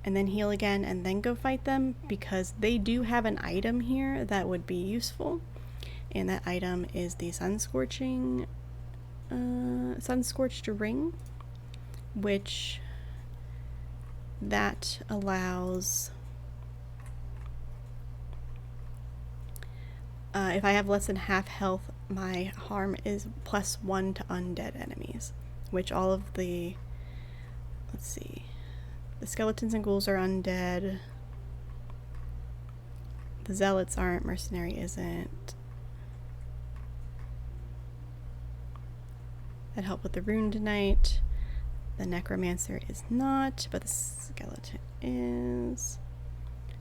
and then heal again, and then go fight them, because they do have an item here that would be useful, and that item is the Sunscorched ring, which that allows if I have less than half health, my harm is +1 to undead enemies, which all of the, let's see, the skeletons and ghouls are undead, the zealots aren't, mercenary isn't. That helped with the RUNE tonight. The necromancer is not, but the skeleton is.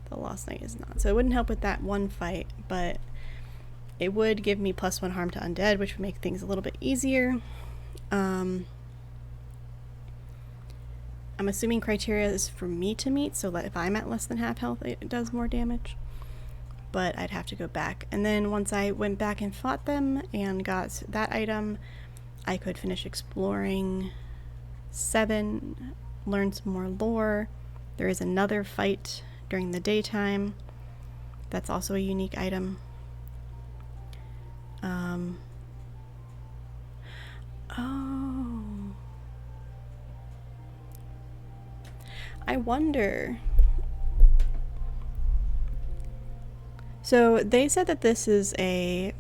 The lost knight is not. So it wouldn't help with that one fight, but it would give me +1 harm to undead, which would make things a little bit easier. I'm assuming criteria is for me to meet, so that if I'm at less than half health, it does more damage. But I'd have to go back. And then once I went back and fought them and got that item, I could finish exploring 7, learn some more lore. There is another fight during the daytime. That's also a unique item. Oh. I wonder. So they said that this is a...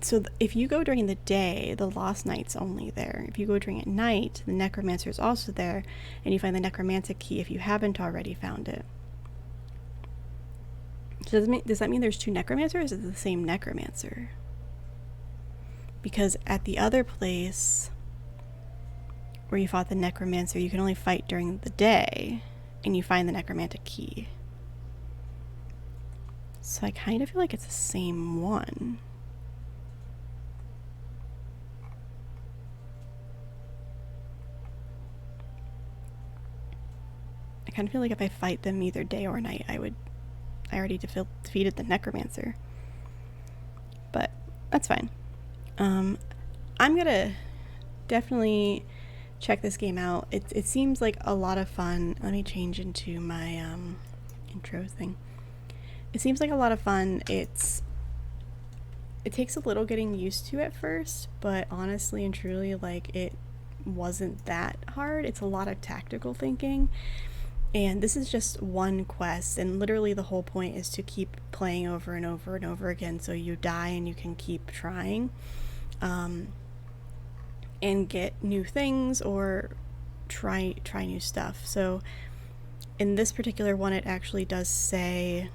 So if you go during the day, the Lost Knight's only there. If you go during at night, the Necromancer is also there, and you find the Necromantic key if you haven't already found it. So does that mean there's 2 Necromancers, or is it the same Necromancer? Because at the other place where you fought the Necromancer, you can only fight during the day, and you find the necromantic key. So I kind of feel like it's the same one. I kind of feel like if I fight them either day or night, I already defeated the necromancer. But that's fine. I'm gonna definitely check this game out. It seems like a lot of fun. Let me change into my intro thing. It seems like a lot of fun. It takes a little getting used to at first, but honestly and truly, like, it wasn't that hard. It's a lot of tactical thinking, and this is just one quest, and literally the whole point is to keep playing over and over and over again, so you die and you can keep trying, and get new things or try new stuff. So in this particular one, it actually does say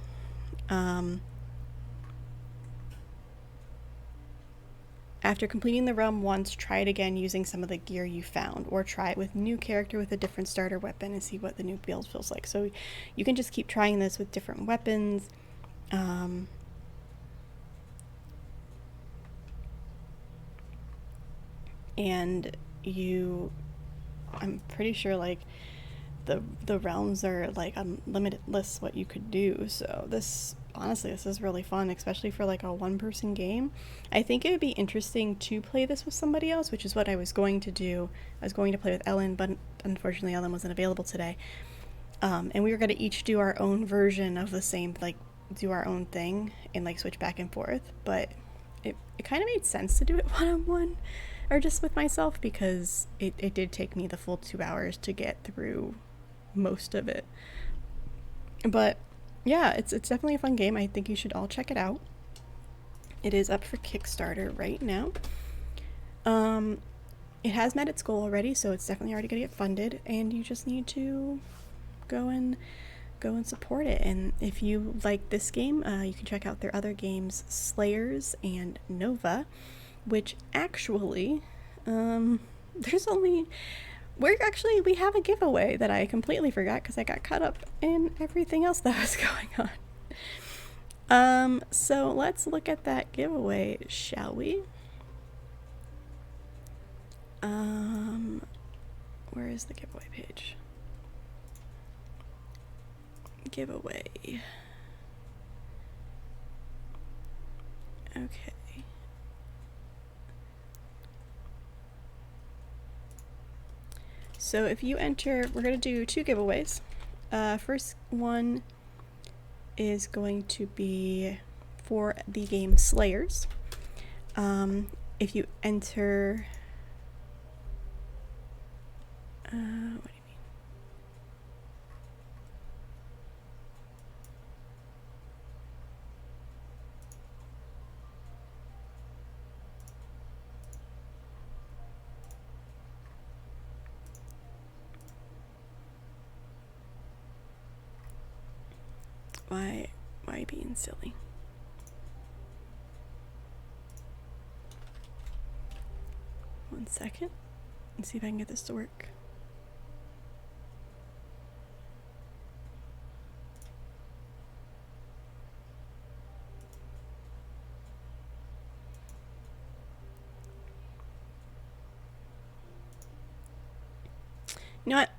after completing the realm once, try it again using some of the gear you found, or try it with a new character with a different starter weapon and see what the new build feels like. So you can just keep trying this with different weapons. And I'm pretty sure, like, the realms are like unlimitless what you could do. So this is really fun, especially for like a one-person game. I think it would be interesting to play this with somebody else, which is what I was going to do. I was going to play with Ellen, but unfortunately Ellen wasn't available today. And we were going to each do our own version of the same, like, do our own thing and like switch back and forth. But it kind of made sense to do it one-on-one or just with myself, because it did take me the full 2 hours to get through most of it. But yeah, it's definitely a fun game. I think you should all check it out. It is up for Kickstarter right now. It has met its goal already, so it's definitely already going to get funded, and you just need to go and support it. And if you like this game, you can check out their other games, Slayers and Nova, which actually we have a giveaway that I completely forgot because I got caught up in everything else that was going on. So let's look at that giveaway, shall we? Where is the giveaway page? Giveaway. Okay. So if you enter, we're going to do 2 giveaways. First one is going to be for the game Slayers. If you enter, what do you mean? Why being silly? One second. Let's see if I can get this to work. You know what?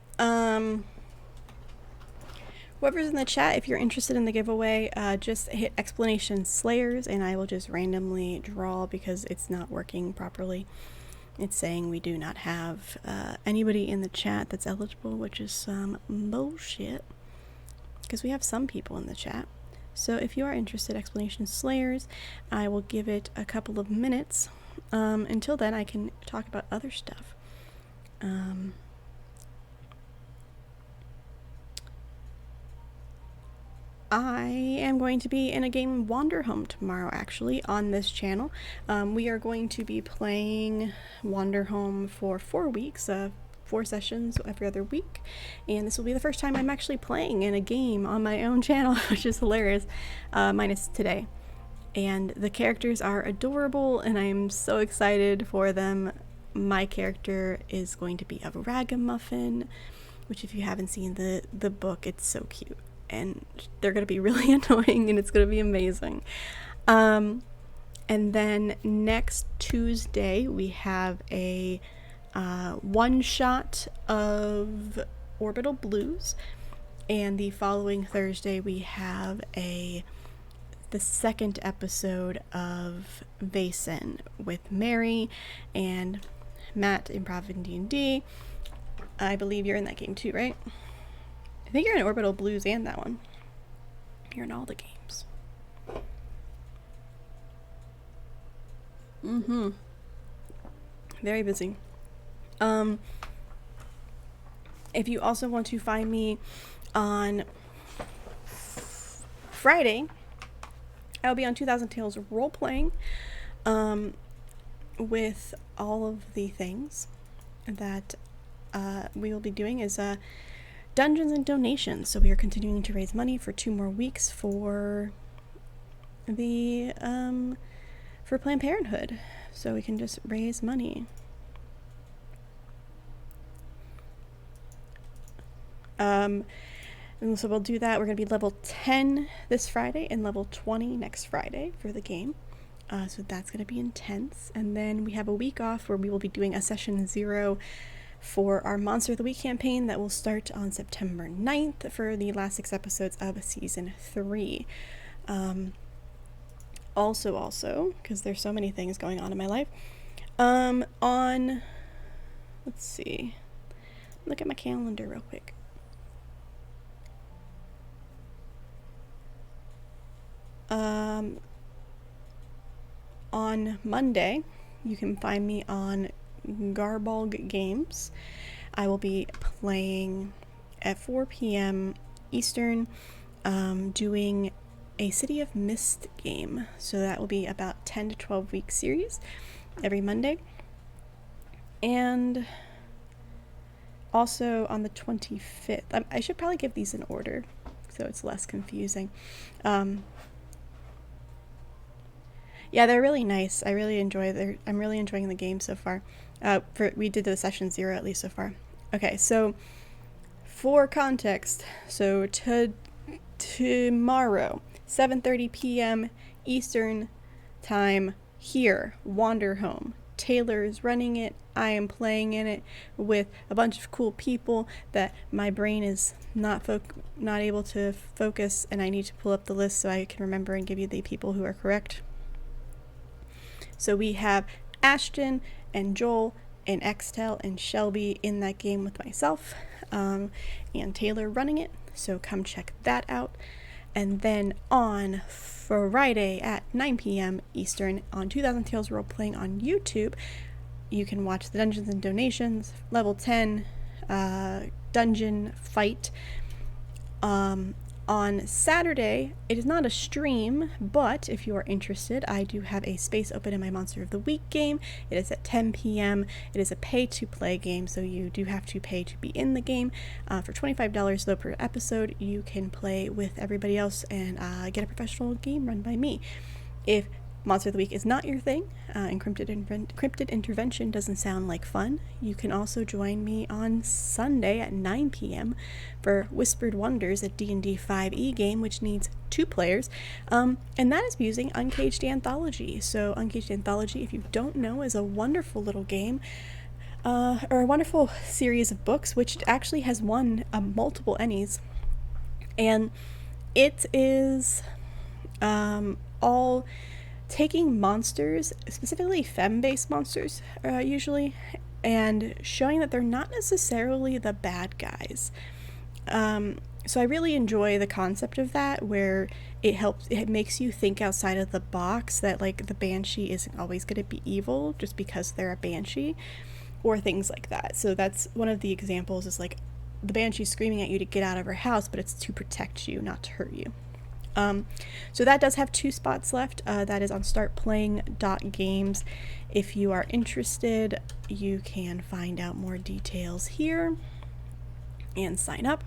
Whoever's in the chat, if you're interested in the giveaway, just hit explanation Slayers and I will just randomly draw because it's not working properly. It's saying we do not have anybody in the chat that's eligible, which is some bullshit because we have some people in the chat. So if you are interested, explanation Slayers, I will give it a couple of minutes. Until then, I can talk about other stuff. I am going to be in a game Wanderhome tomorrow, actually, on this channel. We are going to be playing Wanderhome for 4 weeks, 4 sessions every other week, and this will be the first time I'm actually playing in a game on my own channel, which is hilarious, minus today. And the characters are adorable, and I'm so excited for them. My character is going to be a ragamuffin which if you haven't seen the book, it's so cute. And they're going to be really annoying, and it's going to be amazing. And then next Tuesday, we have a one-shot of Orbital Blues. And the following Thursday, we have the second episode of Vaesen with Mary and Matt, Improv in D&D. I believe you're in that game too, right? I think you're in Orbital Blues and that one. You're in all the games. Very busy. If you also want to find me on Friday, I'll be on 2000 Tales role-playing with all of the things that we will be doing is Dungeons and Donations. So we are continuing to raise money for 2 more weeks for the for Planned Parenthood, so we can just raise money. And so we'll do that. We're going to be level 10 this Friday and level 20 next Friday for the game. So that's going to be intense. And then we have a week off where we will be doing a session 0 for our Monster of the Week campaign that will start on September 9th for the last 6 episodes of season 3. Also, because there's so many things going on in my life, let's see, look at my calendar real quick. On Monday, you can find me on Garbolg Games. I will be playing at 4 p.m. Eastern, doing a City of Mist game. So that will be about 10 to 12 week series every Monday. And also on the 25th, I should probably give these in order so it's less confusing. Yeah, they're really nice. I'm really enjoying the game so far. We did the session 0 at least so far. Okay, so for context, so tomorrow, 7:30 p.m. Eastern time here, Wander Home. Taylor is running it. I am playing in it with a bunch of cool people that my brain is not able to focus, and I need to pull up the list so I can remember and give you the people who are correct. So we have Ashton and Joel and Extel and Shelby in that game with myself, and Taylor running it. So come check that out. And then on Friday at 9 p.m. Eastern on 2000 Tales Role-Playing on YouTube, you can watch the Dungeons and Donations level 10 dungeon fight. On Saturday, it is not a stream, but if you are interested, I do have a space open in my Monster of the Week game. It is at 10 p.m. It is a pay-to-play game, so you do have to pay to be in the game. For $25 though per episode, you can play with everybody else and get a professional game run by me. If Monster of the Week is not your thing, Encrypted Intervention doesn't sound like fun, you can also join me on Sunday at 9 p.m. for Whispered Wonders, a D&D 5e game which needs 2 players, and that is using Uncaged Anthology. So Uncaged Anthology, if you don't know, is a wonderful little game, or a wonderful series of books which actually has won multiple Ennies, and it is all taking monsters, specifically femme-based monsters, usually, and showing that they're not necessarily the bad guys. So I really enjoy the concept of that, where it makes you think outside of the box, that like the banshee isn't always going to be evil just because they're a banshee, or things like that. So that's one of the examples, is like the banshee screaming at you to get out of her house, but it's to protect you, not to hurt you. So that does have 2 spots left. That is on startplaying.games. If you are interested, you can find out more details here and sign up.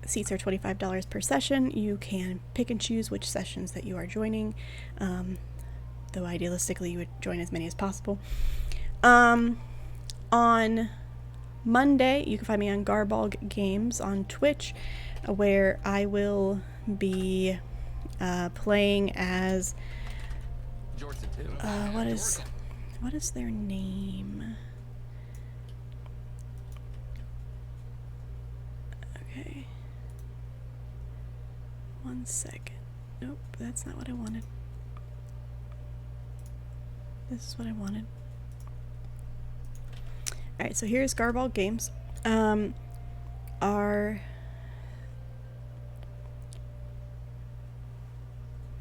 Seats are $25 per session. You can pick and choose which sessions that you are joining, though idealistically you would join as many as possible. On Monday, you can find me on Garbog Games on Twitch, where I will be playing as what is their name? Okay. 1 second. Nope, that's not what I wanted. This is what I wanted. Alright, so here's Garball Games. Our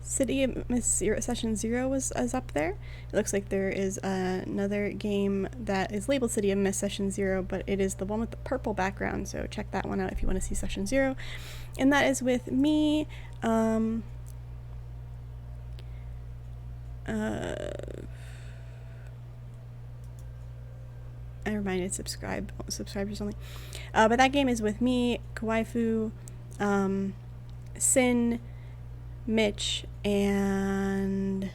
City of Miss Zero, Session 0 is up there. It looks like there is another game that is labeled City of Miss Session 0, but it is the one with the purple background, so check that one out if you want to see Session 0. And that is with me, I reminded subscribers only. But that game is with me, Kawaifu, Sin, Mitch, and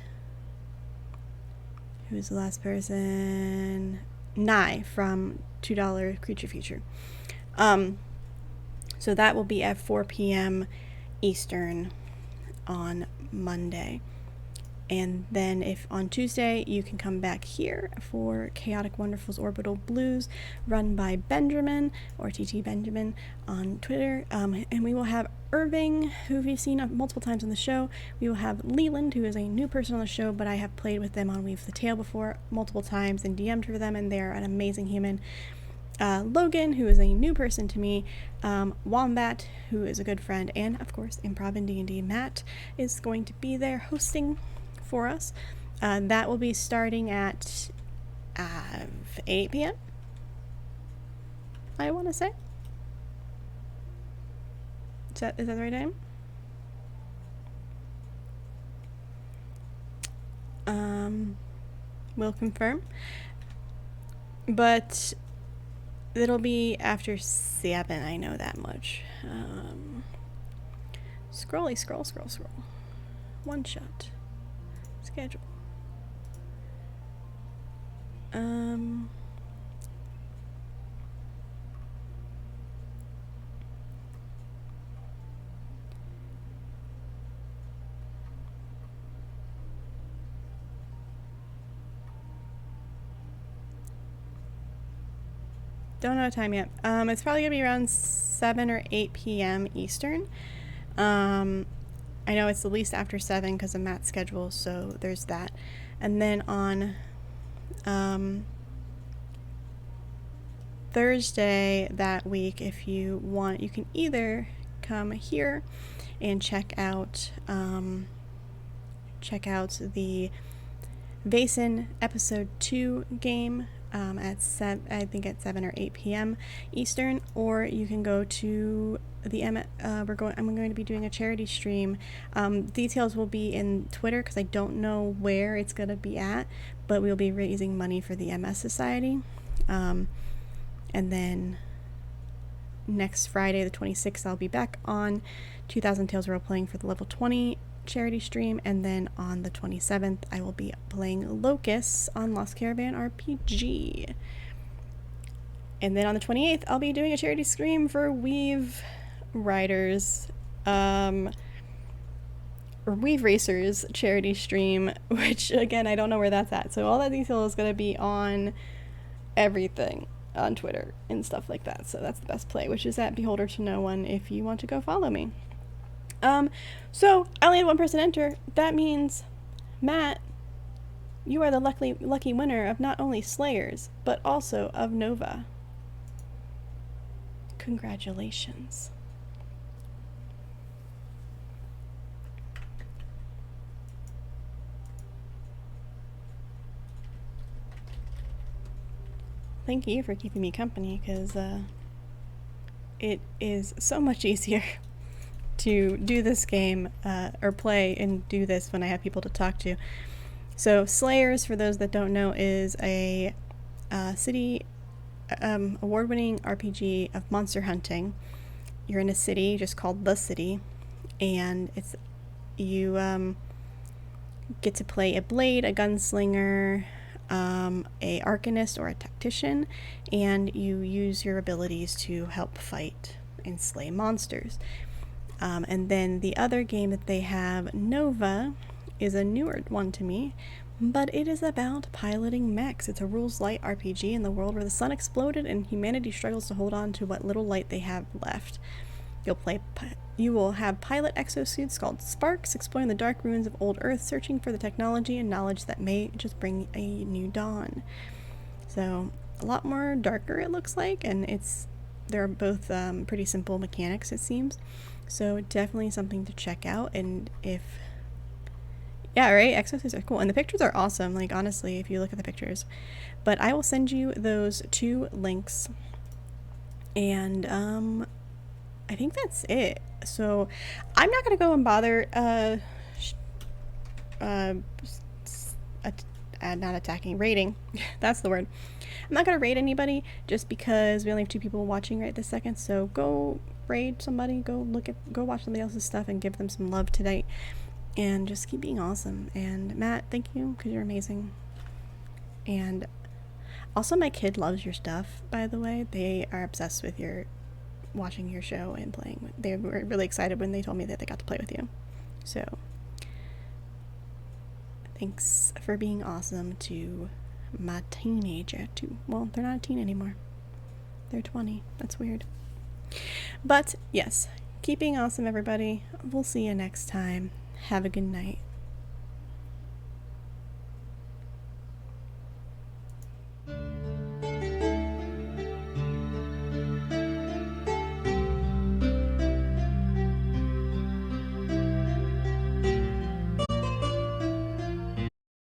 who's the last person? Nye from $2 Creature Feature. So that will be at 4 p.m. Eastern on Monday. And then if on Tuesday, you can come back here for Chaotic Wonderful's Orbital Blues, run by Benjamin, or TT Benjamin on Twitter. And we will have Irving, who we've seen multiple times on the show. We will have Leland, who is a new person on the show, but I have played with them on Weave the Tail before multiple times and DM'd for them, and they're an amazing human. Logan, who is a new person to me, Wombat, who is a good friend, and of course, Improv and D&D Matt is going to be there hosting for us. That will be starting at 8 p.m. I want to say. Is that the right time? We'll confirm. But it'll be after 7, I know that much. Scroll. One shot. Schedule. Don't know the time yet. It's probably gonna be around 7 or 8 p.m. Eastern. I know it's the least after 7 because of Matt's schedule, so there's that. And then on Thursday that week, if you want, you can either come here and check out the Vaesen Episode 2 game at 7 or 8 p.m. Eastern, or you can go to the I'm going to be doing a charity stream. Details will be in Twitter because I don't know where it's going to be at, but we'll be raising money for the MS Society. And then next Friday, the 26th, I'll be back on 2000 Tales Role Playing for the level 20 charity stream, and then on the 27th, I will be playing Locusts on Lost Caravan RPG. And then on the 28th, I'll be doing a charity stream for Weave Riders, or Weave Racers charity stream, which again, I don't know where that's at. So all that detail is going to be on everything on Twitter and stuff like that. So that's the best play, which is at Beholder to No One if you want to go follow me. So I only had one person enter. That means, Matt, you are the lucky winner of not only Slayers, but also of Nova. Congratulations. Thank you for keeping me company, because it is so much easier to do this game or play and do this when I have people to talk to. So Slayers, for those that don't know, is a city award-winning RPG of monster hunting. You're in a city just called The City, and you get to play a blade, a gunslinger, a arcanist or a tactician, and you use your abilities to help fight and slay monsters. And then the other game that they have, Nova, is a newer one to me, but it is about piloting mechs. It's a rules light RPG in the world where the sun exploded and humanity struggles to hold on to what little light they have left. You will have pilot exosuits called Sparks, exploring the dark ruins of old Earth, searching for the technology and knowledge that may just bring a new dawn. So a lot more darker it looks like, and they're both pretty simple mechanics, it seems. So definitely something to check out. And yeah, right, exosuits are cool, and the pictures are awesome, like honestly, if you look at the pictures. But I will send you those 2 links, and I think that's it. So I'm not gonna go and bother not attacking, raiding. That's the word. I'm not gonna raid anybody just because we only have 2 people watching right this second. So go raid somebody, go watch somebody else's stuff and give them some love tonight, and just keep being awesome. And Matt, thank you, because you're amazing. And also, my kid loves your stuff, by the way. They are obsessed with watching your show and playing. They were really excited when they told me that they got to play with you. So thanks for being awesome to my teenager too. Well, they're not a teen anymore. They're 20. That's weird. But yes, keep being awesome, everybody. We'll see you next time. Have a good night.